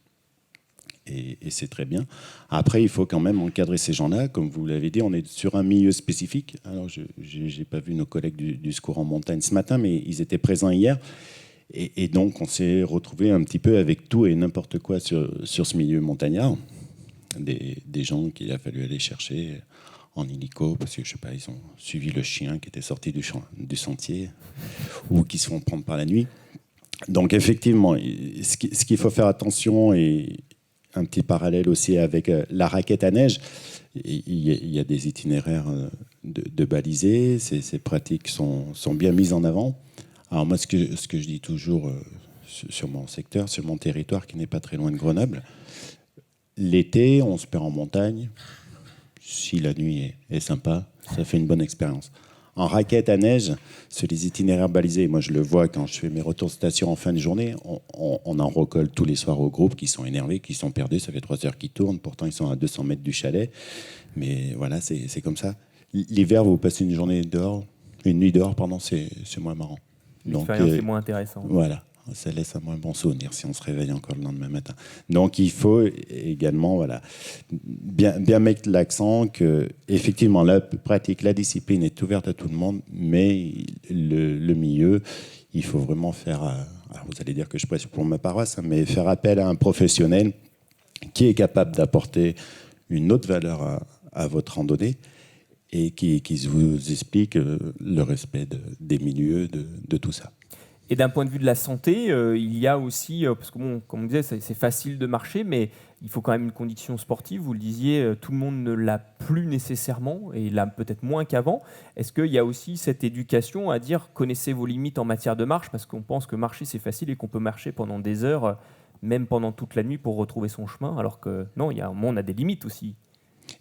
Et c'est très bien. Après, il faut quand même encadrer ces gens-là. Comme vous l'avez dit, on est sur un milieu spécifique. Alors, je n'ai pas vu nos collègues du secours en montagne ce matin, mais ils étaient présents hier. Et donc, on s'est retrouvé un petit peu avec tout et n'importe quoi sur ce milieu montagnard. Des gens qu'il a fallu aller chercher en hélico, parce que, je sais pas, ils ont suivi le chien qui était sorti du sentier, ou qui se font prendre par la nuit. Donc, effectivement, ce qu'il faut faire attention, et un petit parallèle aussi avec la raquette à neige, il y a des itinéraires de balisés, ces pratiques sont bien mises en avant. Alors moi, ce que je dis toujours sur mon secteur, sur mon territoire, qui n'est pas très loin de Grenoble, l'été, on se perd en montagne. Si la nuit est sympa, ça fait une bonne expérience. En raquette à neige, sur les itinéraires balisés, moi je le vois quand je fais mes retours de station en fin de journée, on en recolle tous les soirs au groupe qui sont énervés, qui sont perdus, ça fait 3 heures qu'ils tournent, pourtant ils sont à 200 mètres du chalet. Mais voilà, c'est comme ça. L'hiver, vous passez une nuit dehors, pardon, c'est moins marrant. L'expérience est moins intéressante. Voilà, ça laisse un moins bon souvenir si on se réveille encore le lendemain matin. Donc il faut également bien mettre l'accent que effectivement la pratique, la discipline est ouverte à tout le monde, mais le milieu, il faut vraiment faire, alors vous allez dire que je prêche pour ma paroisse, mais faire appel à un professionnel qui est capable d'apporter une autre valeur à votre randonnée, et qui vous explique le respect des milieux, de tout ça. Et d'un point de vue de la santé, il y a aussi, parce que bon, comme on disait, c'est facile de marcher, mais il faut quand même une condition sportive. Vous le disiez, tout le monde ne l'a plus nécessairement, et l'a peut-être moins qu'avant. Est-ce qu'il y a aussi cette éducation à dire, connaissez vos limites en matière de marche, parce qu'on pense que marcher c'est facile et qu'on peut marcher pendant des heures, même pendant toute la nuit pour retrouver son chemin, alors que non, il y a un moment, on a des limites aussi.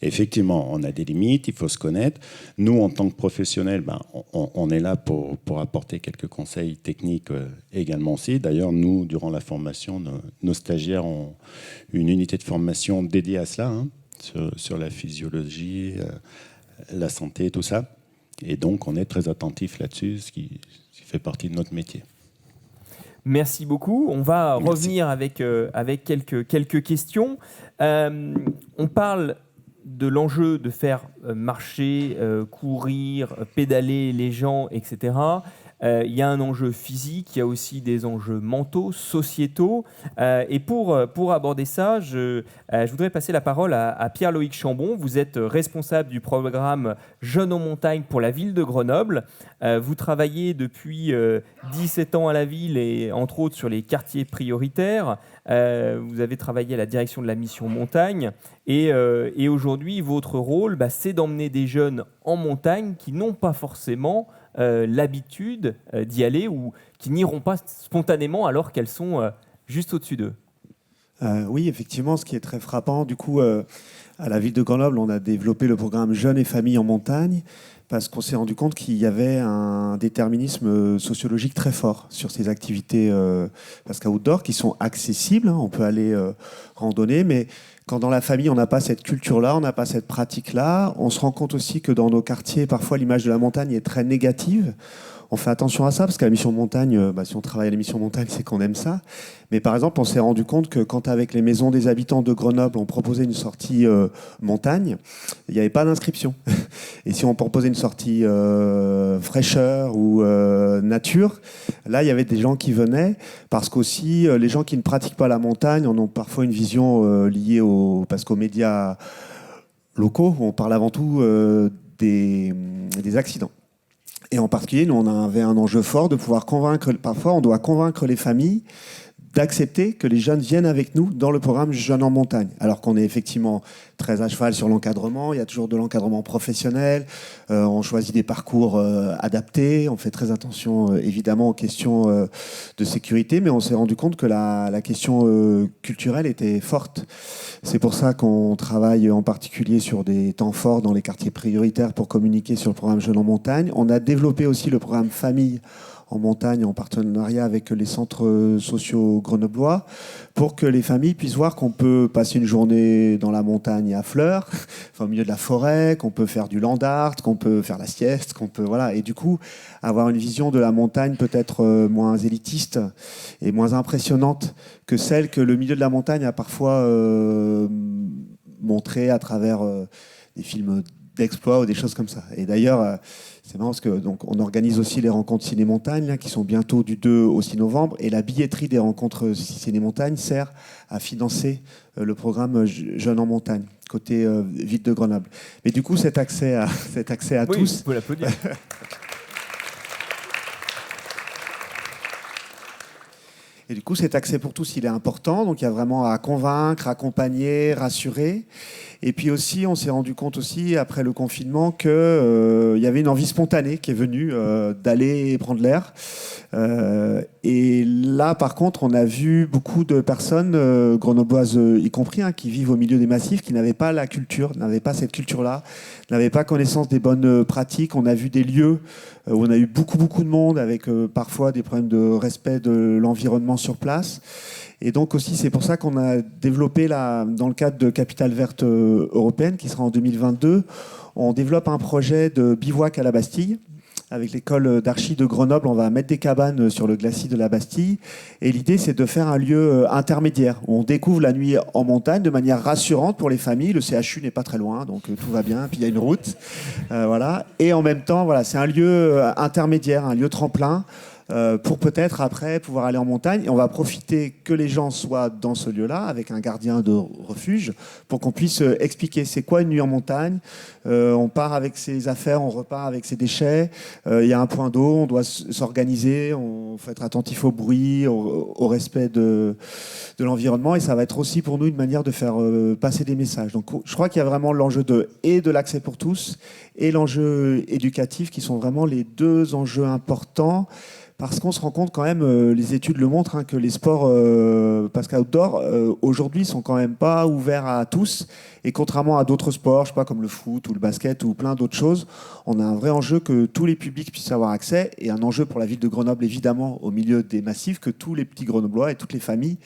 Effectivement, on a des limites, il faut se connaître. Nous, en tant que professionnels, on est là pour apporter quelques conseils techniques également aussi. D'ailleurs, nous, durant la formation, nos stagiaires ont une unité de formation dédiée à cela, sur la physiologie, la santé, tout ça. Et donc, on est très attentif là-dessus, ce qui fait partie de notre métier. Merci beaucoup. On va revenir avec quelques questions. On parle de l'enjeu de faire marcher, courir, pédaler les gens, etc. Il y a un enjeu physique, il y a aussi des enjeux mentaux, sociétaux. Et pour aborder ça, je voudrais passer la parole à Pierre-Loïc Chambon. Vous êtes responsable du programme Jeunes en montagne pour la ville de Grenoble. Vous travaillez depuis 17 ans à la ville et entre autres sur les quartiers prioritaires. Vous avez travaillé à la direction de la mission montagne. Et aujourd'hui, votre rôle, c'est d'emmener des jeunes en montagne qui n'ont pas forcément l'habitude d'y aller ou qui n'iront pas spontanément alors qu'elles sont juste au-dessus d'eux. Oui, effectivement, ce qui est très frappant, du coup, à la ville de Grenoble, on a développé le programme Jeunes et familles en montagne parce qu'on s'est rendu compte qu'il y avait un déterminisme sociologique très fort sur ces activités outdoor qui sont accessibles, on peut aller randonner, mais quand dans la famille, on n'a pas cette culture-là, on n'a pas cette pratique-là, on se rend compte aussi que dans nos quartiers, parfois, l'image de la montagne est très négative. On fait attention à ça, parce qu'à la mission montagne, si on travaille à la mission montagne, c'est qu'on aime ça. Mais par exemple, on s'est rendu compte que quand, avec les maisons des habitants de Grenoble, on proposait une sortie montagne, il n'y avait pas d'inscription. Et si on proposait une sortie fraîcheur ou nature, là, il y avait des gens qui venaient, parce qu'aussi, les gens qui ne pratiquent pas la montagne en ont parfois une vision liée parce qu'aux médias locaux, on parle avant tout des accidents. Et en particulier, nous, on avait un enjeu fort de pouvoir convaincre, parfois on doit convaincre les familles d'accepter que les jeunes viennent avec nous dans le programme Jeunes en montagne. Alors qu'on est effectivement très à cheval sur l'encadrement, il y a toujours de l'encadrement professionnel, on choisit des parcours adaptés, on fait très attention évidemment aux questions de sécurité, mais on s'est rendu compte que la question culturelle était forte. C'est pour ça qu'on travaille en particulier sur des temps forts dans les quartiers prioritaires pour communiquer sur le programme Jeunes en montagne. On a développé aussi le programme Famille en montagne en partenariat avec les centres sociaux grenoblois pour que les familles puissent voir qu'on peut passer une journée dans la montagne à Fleurs, enfin, au milieu de la forêt, qu'on peut faire du land art, qu'on peut faire la sieste, qu'on peut voilà, et du coup avoir une vision de la montagne peut-être moins élitiste et moins impressionnante que celle que le milieu de la montagne a parfois montré à travers des films d'exploits ou des choses comme ça. Et d'ailleurs, c'est marrant parce que donc, on organise aussi les rencontres Ciné-Montagne là, qui sont bientôt du 2 au 6 novembre. Et la billetterie des rencontres Ciné-Montagne sert à financer le programme Jeunes en montagne, côté ville de Grenoble. Mais du coup, cet accès à Oui, tous... vous pouvez l'applaudir. Et du coup, cet accès pour tous, il est important. Donc, il y a vraiment à convaincre, accompagner, rassurer. Et puis aussi, on s'est rendu compte aussi, après le confinement, qu'il y avait une envie spontanée qui est venue d'aller prendre l'air. Et là, par contre, on a vu beaucoup de personnes, grenobloises y compris, hein, qui vivent au milieu des massifs, qui n'avaient pas la culture, n'avaient pas cette culture-là, n'avaient pas connaissance des bonnes pratiques. On a vu des lieux où on a eu beaucoup de monde, avec parfois des problèmes de respect de l'environnement sur place. Et donc aussi, c'est pour ça qu'on a développé, dans le cadre de Capitale Verte européenne, qui sera en 2022, on développe un projet de bivouac à la Bastille. Avec l'école d'archi de Grenoble, on va mettre des cabanes sur le glacis de la Bastille. Et l'idée, c'est de faire un lieu intermédiaire, où on découvre la nuit en montagne de manière rassurante pour les familles. Le CHU n'est pas très loin, donc tout va bien. Puis il y a une route. Voilà. Et en même temps, voilà, c'est un lieu intermédiaire, un lieu tremplin, pour peut-être après pouvoir aller en montagne. Et on va profiter que les gens soient dans ce lieu-là avec un gardien de refuge pour qu'on puisse expliquer c'est quoi une nuit en montagne. On part avec ses affaires, on repart avec ses déchets. Il y a un point d'eau, on doit s'organiser, on faut être attentif au bruit, au respect de l'environnement. Et ça va être aussi pour nous une manière de faire passer des messages. Donc je crois qu'il y a vraiment l'enjeu de l'accès pour tous et l'enjeu éducatif qui sont vraiment les deux enjeux importants. Parce qu'on se rend compte quand même, les études le montrent, hein, que les sports outdoor aujourd'hui sont quand même pas ouverts à tous. Et contrairement à d'autres sports, je sais pas, comme le foot ou le basket ou plein d'autres choses, on a un vrai enjeu que tous les publics puissent avoir accès, et un enjeu pour la ville de Grenoble évidemment au milieu des massifs, que tous les petits Grenoblois et toutes les familles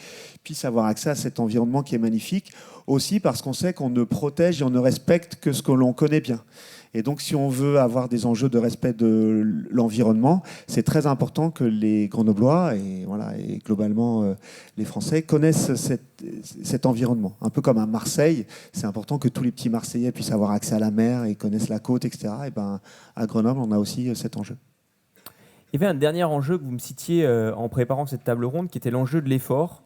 puissent avoir accès à cet environnement qui est magnifique. Aussi parce qu'on sait qu'on ne protège et on ne respecte que ce que l'on connaît bien. Et donc, si on veut avoir des enjeux de respect de l'environnement, c'est très important que les Grenoblois et globalement les Français connaissent cet environnement. Un peu comme à Marseille, c'est important que tous les petits Marseillais puissent avoir accès à la mer et connaissent la côte, etc. Et ben, à Grenoble, on a aussi cet enjeu. Il y avait un dernier enjeu que vous me citiez en préparant cette table ronde, qui était l'enjeu de l'effort.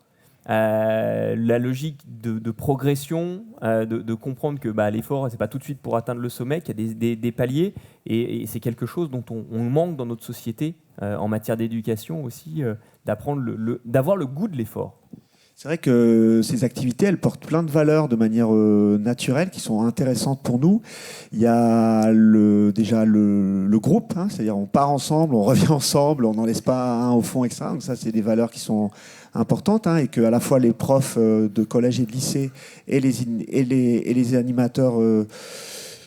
La logique de progression, de comprendre que l'effort, c'est pas tout de suite pour atteindre le sommet, qu'il y a des paliers, et c'est quelque chose dont on manque dans notre société en matière d'éducation aussi, d'avoir le goût de l'effort. C'est vrai que ces activités, elles portent plein de valeurs de manière naturelle qui sont intéressantes pour nous. Il y a déjà le groupe, hein, c'est-à-dire on part ensemble, on revient ensemble, on n'en laisse pas un au fond, etc. Donc ça, c'est des valeurs qui sont importantes, hein, et que à la fois les profs de collège et de lycée et les animateurs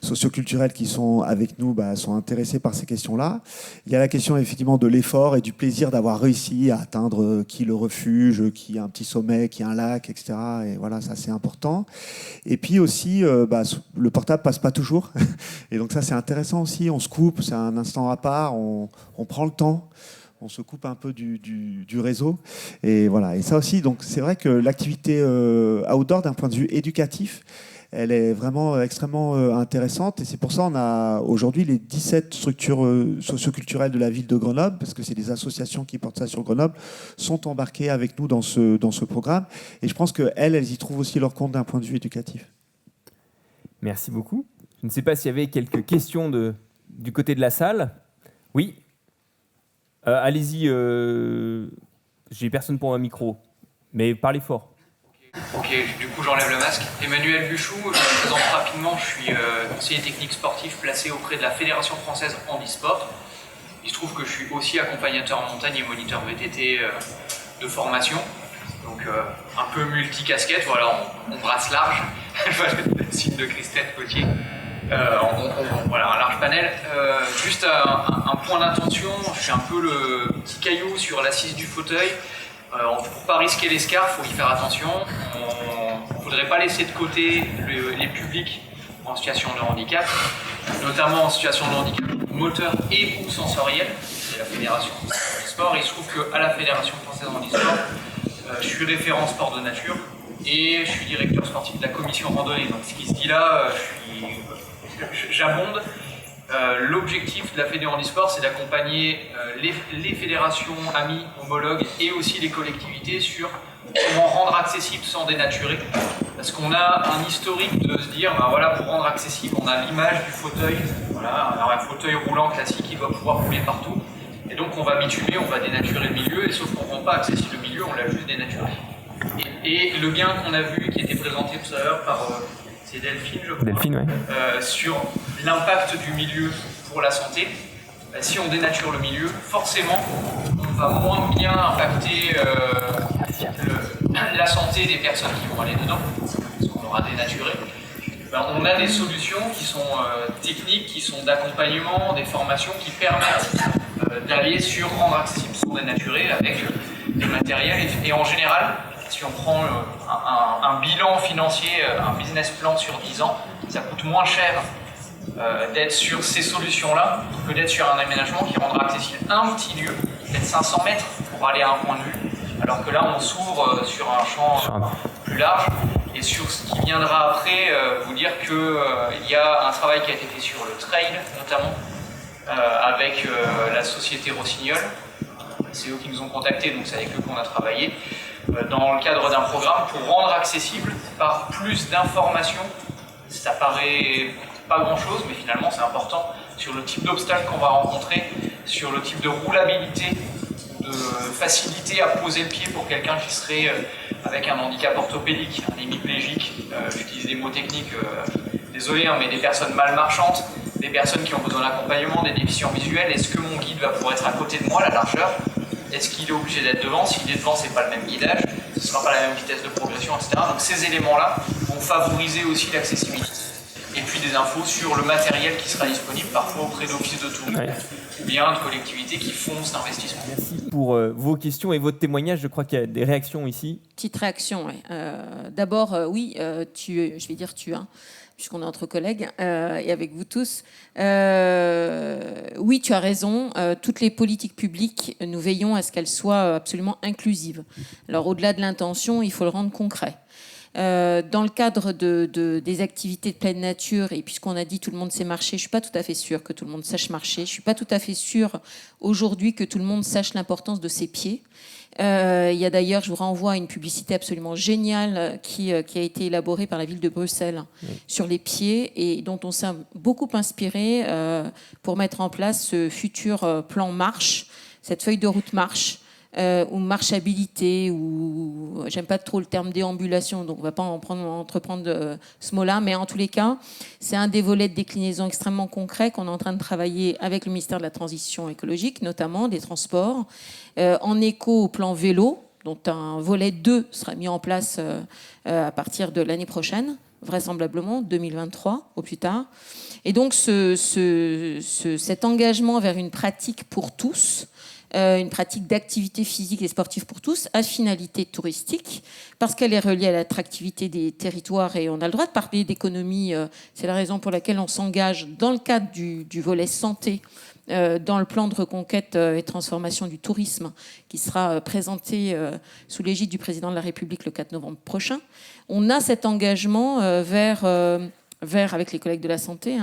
socioculturels qui sont avec nous sont intéressés par ces questions-là. Il y a la question effectivement de l'effort et du plaisir d'avoir réussi à atteindre qui le refuge, qui a un petit sommet, qui a un lac, etc. Et voilà, ça c'est important. Et puis aussi, le portable passe pas toujours. Et donc ça c'est intéressant aussi. On se coupe, c'est un instant à part, on prend le temps. On se coupe un peu du réseau. Et voilà. Et ça aussi, donc c'est vrai que l'activité outdoor, d'un point de vue éducatif, elle est vraiment extrêmement intéressante. Et c'est pour ça qu'on a aujourd'hui les 17 structures socioculturelles de la ville de Grenoble, parce que c'est des associations qui portent ça sur Grenoble, sont embarquées avec nous dans ce programme. Et je pense qu'elles y trouvent aussi leur compte d'un point de vue éducatif. Merci beaucoup. Je ne sais pas s'il y avait quelques questions du côté de la salle. Oui. Allez-y. J'ai personne pour un micro. mais parlez fort. Ok, du coup j'enlève le masque. Emmanuel Buchou, je me présente rapidement, je suis conseiller technique sportif placé auprès de la Fédération française handisport. Il se trouve que je suis aussi accompagnateur en montagne et moniteur VTT de formation. Donc un peu multicasquette, voilà, on brasse large, le signe de Christelle Gauthier. Voilà, un large panel. Juste un point d'attention, je suis un peu le petit caillou sur l'assise du fauteuil. Pour ne pas risquer l'escarre, il faut y faire attention. On ne voudrait pas laisser de côté les publics en situation de handicap, notamment en situation de handicap moteur et ou sensoriel. C'est la Fédération du sport. Il se trouve qu'à la Fédération française de handisport, je suis référent sport de nature et je suis directeur sportif de la commission randonnée. Donc ce qui se dit là, j'abonde. L'objectif de la Fédé handisport, c'est d'accompagner les fédérations, amis, homologues et aussi les collectivités sur comment rendre accessible sans dénaturer. Parce qu'on a un historique de se dire, ben voilà, pour rendre accessible, on a l'image du fauteuil, voilà, alors un fauteuil roulant classique qui doit pouvoir rouler partout. Et donc on va bitumer, on va dénaturer le milieu, et sauf qu'on ne rend pas accessible le milieu, on l'a juste dénaturé. Et le gain qu'on a vu, qui était présenté tout à l'heure par... c'est Delphine, je crois. Delphine, oui. Sur l'impact du milieu pour la santé. Si on dénature le milieu, forcément, on va moins bien impacter la santé des personnes qui vont aller dedans, parce qu'on aura dénaturé. On a des solutions qui sont techniques, qui sont d'accompagnement, des formations qui permettent d'aller sur rendre accessible son dénaturé avec des matériels. Et en général, si on prend un bilan financier, un business plan sur 10 ans, ça coûte moins cher d'être sur ces solutions-là que d'être sur un aménagement qui rendra accessible un petit lieu, peut-être 500 mètres pour aller à un point de vue, alors que là on s'ouvre sur un champ plus large. Et sur ce qui viendra après, vous dire qu'il y a un travail qui a été fait sur le trail notamment, avec la société Rossignol. C'est eux qui nous ont contactés, donc c'est avec eux qu'on a travaillé, dans le cadre d'un programme pour rendre accessible par plus d'informations. Ça paraît pas grand-chose, mais finalement c'est important, sur le type d'obstacle qu'on va rencontrer, sur le type de roulabilité, de facilité à poser le pied pour quelqu'un qui serait avec un handicap orthopédique, un hémiplégique, j'utilise des mots techniques, désolé, hein, mais des personnes mal marchantes, des personnes qui ont besoin d'accompagnement, des déficients visuels. Est-ce que mon guide va pouvoir être à côté de moi, la largeur? Est-ce qu'il est obligé d'être devant? S'il est devant, c'est pas le même guidage, ce ne sera pas la même vitesse de progression, etc. Donc ces éléments-là vont favoriser aussi l'accessibilité. Et puis des infos sur le matériel qui sera disponible, parfois auprès d'offices de tourisme, ou bien de collectivités qui font cet investissement. Merci pour vos questions et votre témoignage. Je crois qu'il y a des réactions ici. Petite réaction, oui. D'abord, oui, je vais dire tu, hein, puisqu'on est entre collègues et avec vous tous. Oui, tu as raison. Toutes les politiques publiques, nous veillons à ce qu'elles soient absolument inclusives. Alors, au-delà de l'intention, il faut le rendre concret. Dans le cadre des activités de pleine nature, et puisqu'on a dit tout le monde sait marcher, je ne suis pas tout à fait sûre que tout le monde sache marcher. Je ne suis pas tout à fait sûre aujourd'hui que tout le monde sache l'importance de ses pieds. Il y a d'ailleurs, je vous renvoie à une publicité absolument géniale qui a été élaborée par la ville de Bruxelles sur les pieds et dont on s'est beaucoup inspiré pour mettre en place ce futur plan marche, cette feuille de route marche. Ou marchabilité, ou j'aime pas trop le terme déambulation, donc on va pas entreprendre ce mot-là, mais en tous les cas, c'est un des volets de déclinaison extrêmement concret qu'on est en train de travailler avec le ministère de la Transition écologique, notamment des transports, en écho au plan vélo, dont un volet 2 sera mis en place à partir de l'année prochaine, vraisemblablement 2023 au plus tard. Et donc cet engagement vers une pratique pour tous, une pratique d'activité physique et sportive pour tous à finalité touristique, parce qu'elle est reliée à l'attractivité des territoires et on a le droit de parler d'économie. C'est la raison pour laquelle on s'engage dans le cadre du volet santé, dans le plan de reconquête et transformation du tourisme qui sera présenté sous l'égide du président de la République le 4 novembre prochain. On a cet engagement vers, avec les collègues de la santé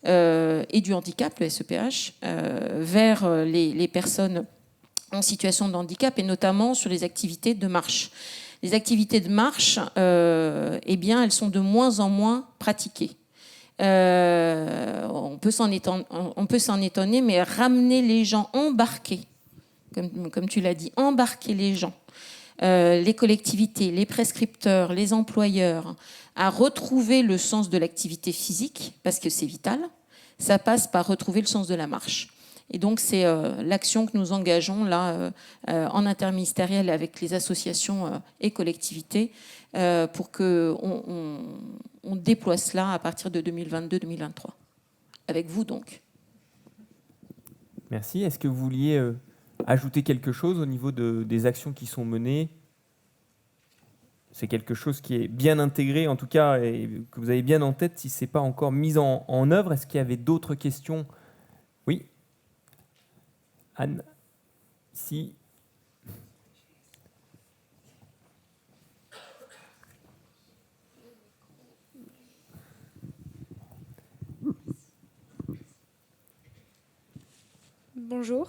et du handicap, le SEPH, vers les personnes en situation de handicap et notamment sur les activités de marche. Les activités de marche, eh bien, elles sont de moins en moins pratiquées. On peut s'en étonner, mais ramener les gens, embarquer, comme tu l'as dit, embarquer les gens les collectivités, les prescripteurs, les employeurs à retrouver le sens de l'activité physique, parce que c'est vital, ça passe par retrouver le sens de la marche. Et donc, c'est l'action que nous engageons là en interministériel avec les associations et collectivités pour qu'on déploie cela à partir de 2022-2023. Avec vous, donc. Merci. Est-ce que vous vouliez ajouter quelque chose au niveau des actions qui sont menées ? C'est quelque chose qui est bien intégré, en tout cas, et que vous avez bien en tête si ce n'est pas encore mis en œuvre. Est-ce qu'il y avait d'autres questions ? Oui. Anne, si. Bonjour.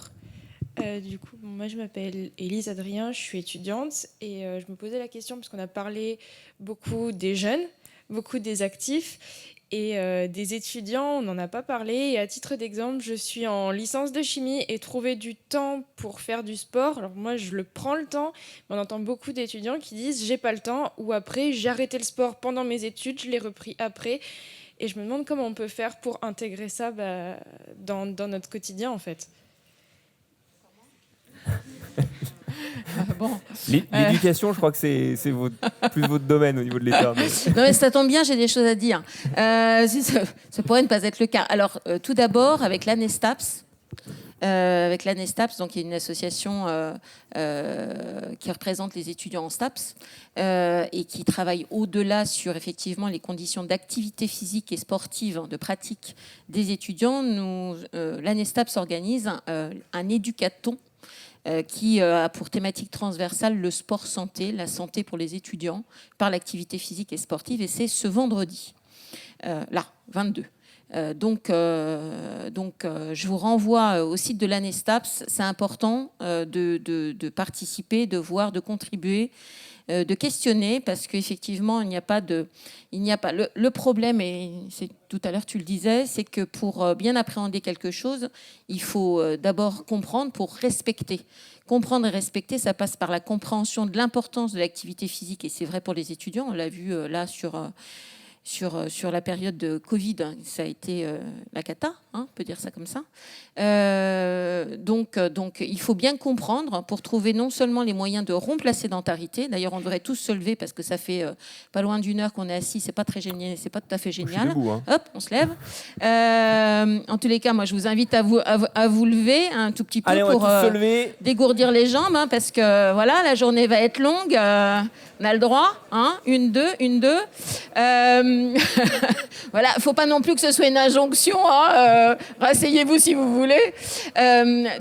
Du coup, moi je m'appelle Élise Adrien, je suis étudiante et je me posais la question parce qu'on a parlé beaucoup des jeunes, beaucoup des actifs et des étudiants, on n'en a pas parlé. Et à titre d'exemple, je suis en licence de chimie et trouver du temps pour faire du sport. Alors moi, je le prends le temps, mais on entend beaucoup d'étudiants qui disent j'ai pas le temps ou après j'ai arrêté le sport pendant mes études, je l'ai repris après. Et je me demande comment on peut faire pour intégrer ça dans notre quotidien en fait. Bon. L'éducation, je crois que c'est plus votre domaine au niveau de l'État. Mais... Non, mais ça tombe bien, j'ai des choses à dire. Ça pourrait ne pas être le cas. Alors, tout d'abord, avec l'ANESTAPS, donc il y a une association qui représente les étudiants en STAPS et qui travaille au-delà sur effectivement les conditions d'activité physique et sportive, de pratique des étudiants. L'ANESTAPS organise un éducathon qui a pour thématique transversale le sport-santé, la santé pour les étudiants par l'activité physique et sportive. Et c'est ce vendredi, là, 22. Donc, je vous renvoie au site de l'ANESTAPS. C'est important de participer, de voir, de contribuer, de questionner, parce qu'effectivement, il n'y a pas le problème, et tout à l'heure tu le disais, c'est que pour bien appréhender quelque chose, il faut d'abord comprendre pour respecter. Comprendre et respecter, ça passe par la compréhension de l'importance de l'activité physique, et c'est vrai pour les étudiants. On l'a vu là sur la période de Covid, ça a été la cata, on peut dire ça comme ça. Donc, il faut bien comprendre pour trouver non seulement les moyens de rompre la sédentarité. D'ailleurs, on devrait tous se lever parce que ça fait pas loin d'une heure qu'on est assis. C'est pas très génial, c'est pas tout à fait génial. Debout, hein. Hop, on se lève. En tous les cas, moi, je vous invite à vous lever un tout petit peu. Allez, pour se lever. Dégourdir les jambes, parce que voilà, la journée va être longue. On a le droit, hein. Une, deux. Voilà, faut pas non plus que ce soit une injonction. Rasseyez-vous si vous voulez.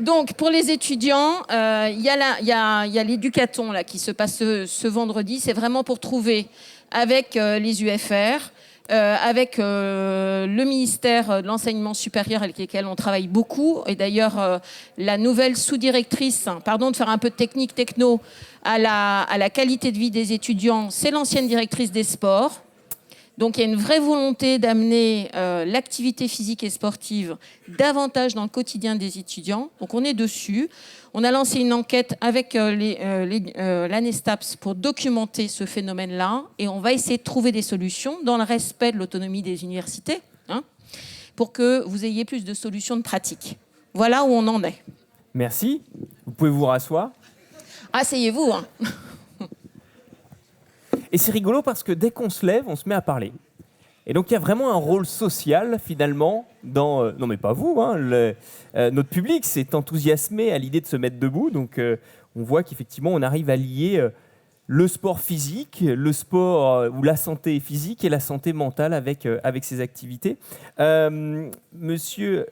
Donc, pour les étudiants, il y a l'éducathon là qui se passe ce vendredi. C'est vraiment pour trouver avec les UFR, avec le ministère de l'Enseignement supérieur avec lequel on travaille beaucoup. Et d'ailleurs, la nouvelle sous-directrice, pardon de faire un peu de technique techno, à la qualité de vie des étudiants, c'est l'ancienne directrice des sports. Donc il y a une vraie volonté d'amener l'activité physique et sportive davantage dans le quotidien des étudiants. Donc on est dessus. On a lancé une enquête avec l'ANESTAPS pour documenter ce phénomène-là, et on va essayer de trouver des solutions dans le respect de l'autonomie des universités, pour que vous ayez plus de solutions de pratique. Voilà où on en est. Merci. Vous pouvez vous rasseoir. Asseyez-vous. Et c'est rigolo parce que dès qu'on se lève, on se met à parler. Et donc il y a vraiment un rôle social finalement dans... non mais pas vous, notre public s'est enthousiasmé à l'idée de se mettre debout. Donc on voit qu'effectivement on arrive à lier le sport physique, le sport ou la santé physique et la santé mentale avec ces activités. Monsieur...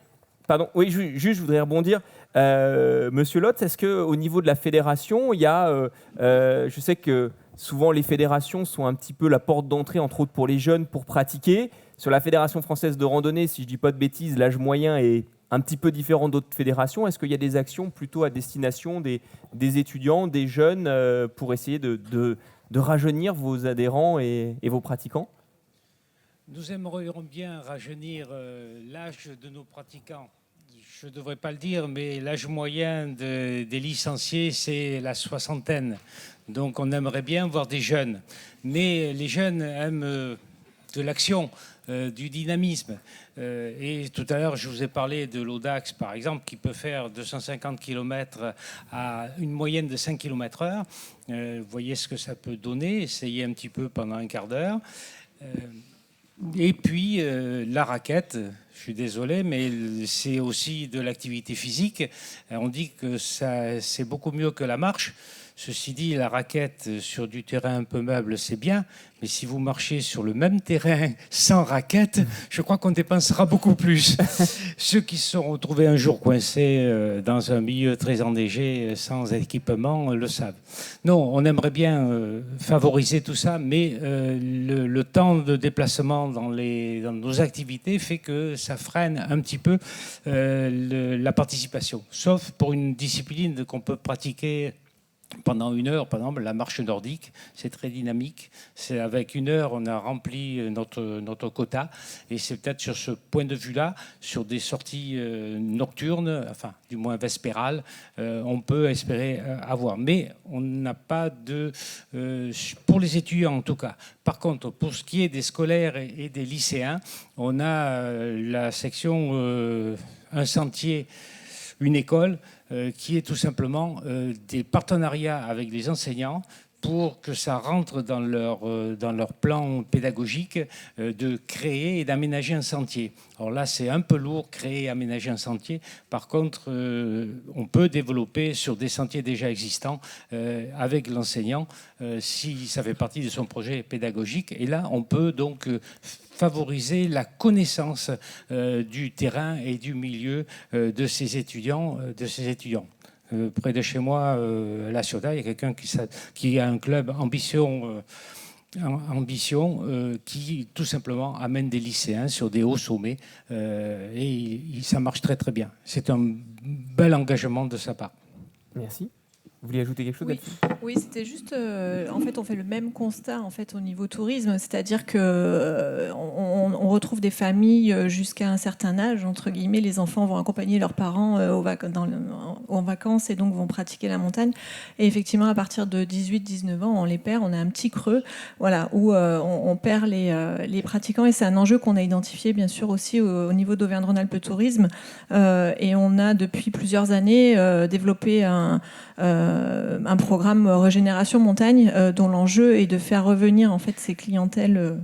Pardon, oui, juste je voudrais rebondir. Monsieur Lotz, est-ce qu'au niveau de la fédération, il y a... je sais que souvent, les fédérations sont un petit peu la porte d'entrée, entre autres pour les jeunes, pour pratiquer. Sur la Fédération française de randonnée, si je ne dis pas de bêtises, l'âge moyen est un petit peu différent d'autres fédérations. Est-ce qu'il y a des actions plutôt à destination des étudiants, des jeunes, pour essayer de rajeunir vos adhérents et vos pratiquants ? Nous aimerions bien rajeunir l'âge de nos pratiquants. je ne devrais pas le dire, mais l'âge moyen des licenciés, c'est la soixantaine. Donc on aimerait bien voir des jeunes. Mais les jeunes aiment de l'action, du dynamisme. Et tout à l'heure, je vous ai parlé de l'Audax, par exemple, qui peut faire 250 km à une moyenne de 5 km/h. Vous voyez ce que ça peut donner. Essayez un petit peu pendant un quart d'heure. Et puis, la raquette, je suis désolé, mais c'est aussi de l'activité physique. On dit que c'est beaucoup mieux que la marche. Ceci dit, la raquette sur du terrain un peu meuble, c'est bien, mais si vous marchez sur le même terrain sans raquette, je crois qu'on dépensera beaucoup plus. Ceux qui se sont retrouvés un jour coincés dans un milieu très enneigé, sans équipement, le savent. Non, on aimerait bien favoriser tout ça, mais le temps de déplacement dans nos activités fait que ça freine un petit peu la participation, sauf pour une discipline qu'on peut pratiquer pendant 1 heure, par exemple, la marche nordique, c'est très dynamique. C'est avec 1 heure, on a rempli notre quota. Et c'est peut-être sur ce point de vue-là, sur des sorties nocturnes, enfin, du moins vespérales, on peut espérer avoir. Mais on n'a pas de... pour les étudiants, en tout cas. Par contre, pour ce qui est des scolaires et des lycéens, on a la section un sentier, une école, qui est tout simplement des partenariats avec les enseignants pour que ça rentre dans leur plan pédagogique de créer et d'aménager un sentier. Alors là, c'est un peu lourd, créer et aménager un sentier. Par contre, on peut développer sur des sentiers déjà existants avec l'enseignant si ça fait partie de son projet pédagogique. Et là, on peut donc favoriser la connaissance du terrain et du milieu de ces étudiants. Près de chez moi, La Ciotat, il y a quelqu'un qui a un club ambition qui tout simplement amène des lycéens sur des hauts sommets et ça marche très très bien. C'est un bel engagement de sa part. Merci. Vous voulez ajouter quelque chose? Oui, c'était juste, en fait, on fait le même constat en fait au niveau tourisme, c'est-à-dire que on retrouve des familles jusqu'à un certain âge, entre guillemets, les enfants vont accompagner leurs parents en vacances et donc vont pratiquer la montagne. Et effectivement, à partir de 18-19 ans, on les perd, on a un petit creux, voilà, où on perd les pratiquants. Et c'est un enjeu qu'on a identifié, bien sûr, aussi au niveau d'Auvergne-Rhône-Alpes Tourisme. Et on a depuis plusieurs années développé un programme Régénération Montagne dont l'enjeu est de faire revenir en fait ces clientèles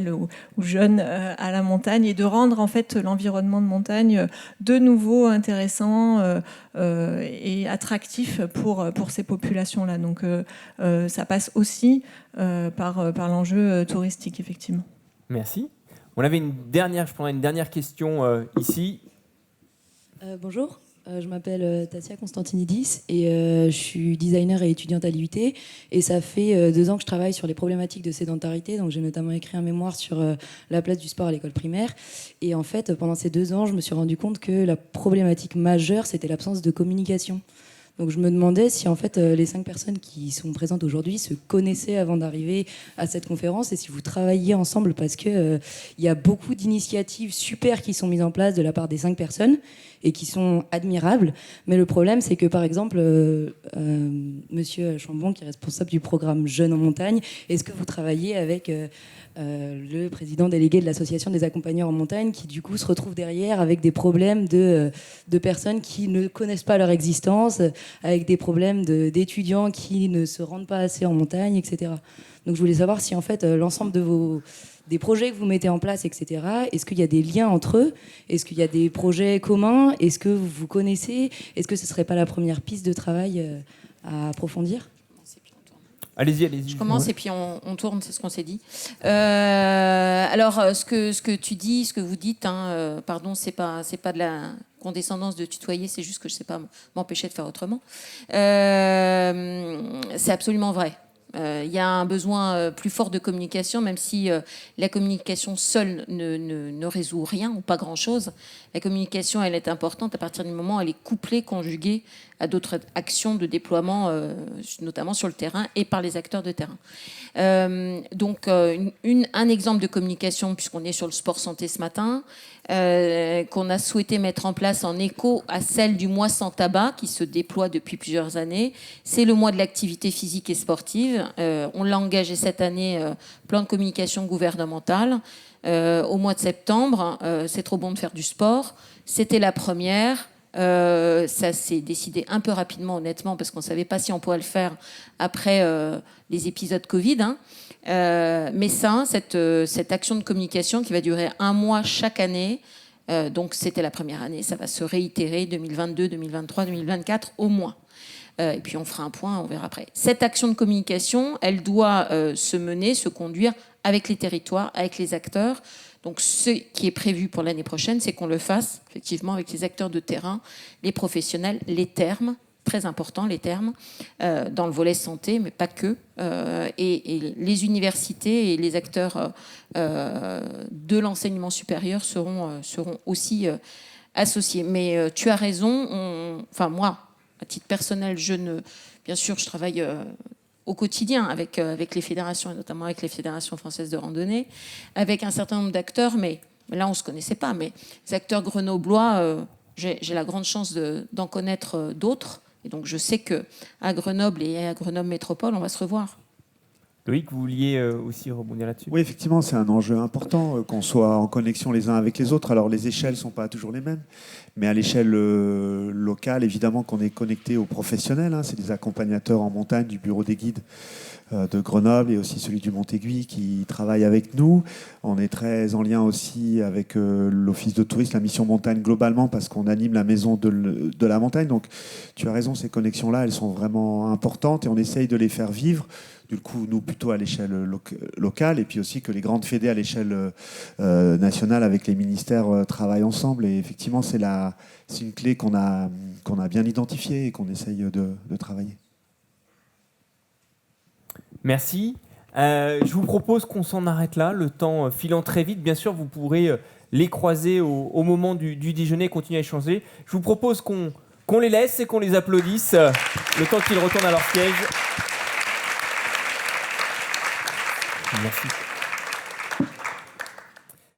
ou jeunes à la montagne et de rendre en fait l'environnement de montagne de nouveau intéressant et attractif pour ces populations-là. Donc ça passe aussi par l'enjeu touristique, effectivement. Merci. On avait une dernière question ici. Bonjour. Je m'appelle Tassia Constantinidis et je suis designer et étudiante à l'UIT. Et ça fait 2 ans que je travaille sur les problématiques de sédentarité. Donc j'ai notamment écrit un mémoire sur la place du sport à l'école primaire. Et en fait, pendant ces 2 ans, je me suis rendu compte que la problématique majeure, c'était l'absence de communication. Donc je me demandais si en fait les 5 personnes qui sont présentes aujourd'hui se connaissaient avant d'arriver à cette conférence et si vous travailliez ensemble parce que il y a beaucoup d'initiatives super qui sont mises en place de la part des 5 personnes et qui sont admirables. Mais le problème, c'est que par exemple, Monsieur Chambon, qui est responsable du programme Jeunes en montagne, est-ce que vous travaillez avec le président délégué de l'association des accompagneurs en montagne qui du coup se retrouve derrière avec des problèmes de personnes qui ne connaissent pas leur existence, avec des problèmes d'étudiants qui ne se rendent pas assez en montagne, etc. Donc je voulais savoir si en fait l'ensemble des projets que vous mettez en place, etc., est-ce qu'il y a des liens entre eux? Est-ce qu'il y a des projets communs? Est-ce que vous vous connaissez? Est-ce que ce ne serait pas la première piste de travail à approfondir? Allez-y. Je commence et puis on tourne, c'est ce qu'on s'est dit. Alors, ce que tu dis, ce que vous dites, pardon, c'est pas de la condescendance de tutoyer, c'est juste que je ne sais pas m'empêcher de faire autrement. C'est absolument vrai. Il y a un besoin plus fort de communication, même si la communication seule ne résout rien ou pas grand-chose. La communication, elle est importante à partir du moment où elle est couplée, conjuguée à d'autres actions de déploiement, notamment sur le terrain et par les acteurs de terrain. Donc, un exemple de communication, puisqu'on est sur le sport santé ce matin, qu'on a souhaité mettre en place en écho à celle du mois sans tabac qui se déploie depuis plusieurs années. C'est le mois de l'activité physique et sportive. On l'a engagé cette année, plan de communication gouvernemental. Au mois de septembre, c'est trop bon de faire du sport. C'était la première. Ça s'est décidé un peu rapidement, honnêtement, parce qu'on ne savait pas si on pourrait le faire après les épisodes Covid. Mais cette action de communication qui va durer 1 mois chaque année, donc c'était la première année, ça va se réitérer 2022, 2023, 2024 au moins. Et puis on fera un point, on verra après. Cette action de communication, elle doit se mener, se conduire avec les territoires, avec les acteurs. Donc ce qui est prévu pour l'année prochaine, c'est qu'on le fasse effectivement avec les acteurs de terrain, les professionnels, les termes, très important les termes, dans le volet santé, mais pas que, et les universités et les acteurs de l'enseignement supérieur seront aussi associés. Mais tu as raison, enfin moi, à titre personnel, bien sûr, je travaille au quotidien avec les fédérations, et notamment avec les fédérations françaises de randonnée, avec un certain nombre d'acteurs, mais là on ne se connaissait pas, mais les acteurs grenoblois, j'ai la grande chance d'en connaître d'autres, et donc je sais qu'à Grenoble et à Grenoble Métropole, on va se revoir. Loïc, vous vouliez aussi rebondir là-dessus ? Oui, effectivement, c'est un enjeu important qu'on soit en connexion les uns avec les autres. Alors, les échelles ne sont pas toujours les mêmes, mais à l'échelle locale, évidemment qu'on est connecté aux professionnels. C'est des accompagnateurs en montagne du bureau des guides de Grenoble et aussi celui du Mont-Aiguille qui travaillent avec nous. On est très en lien aussi avec l'Office de tourisme, la mission montagne globalement, parce qu'on anime la maison de la montagne. Donc, tu as raison, ces connexions-là, elles sont vraiment importantes et on essaye de les faire vivre. Du coup, nous, plutôt à l'échelle locale, et puis aussi que les grandes fédés à l'échelle nationale avec les ministères travaillent ensemble. Et effectivement, c'est une clé qu'on a bien identifiée et qu'on essaye de travailler. Merci. Je vous propose qu'on s'en arrête là, le temps filant très vite. Bien sûr, vous pourrez les croiser au moment du déjeuner et continuer à échanger. Je vous propose qu'on les laisse et qu'on les applaudisse le temps qu'ils retournent à leur siège. Merci.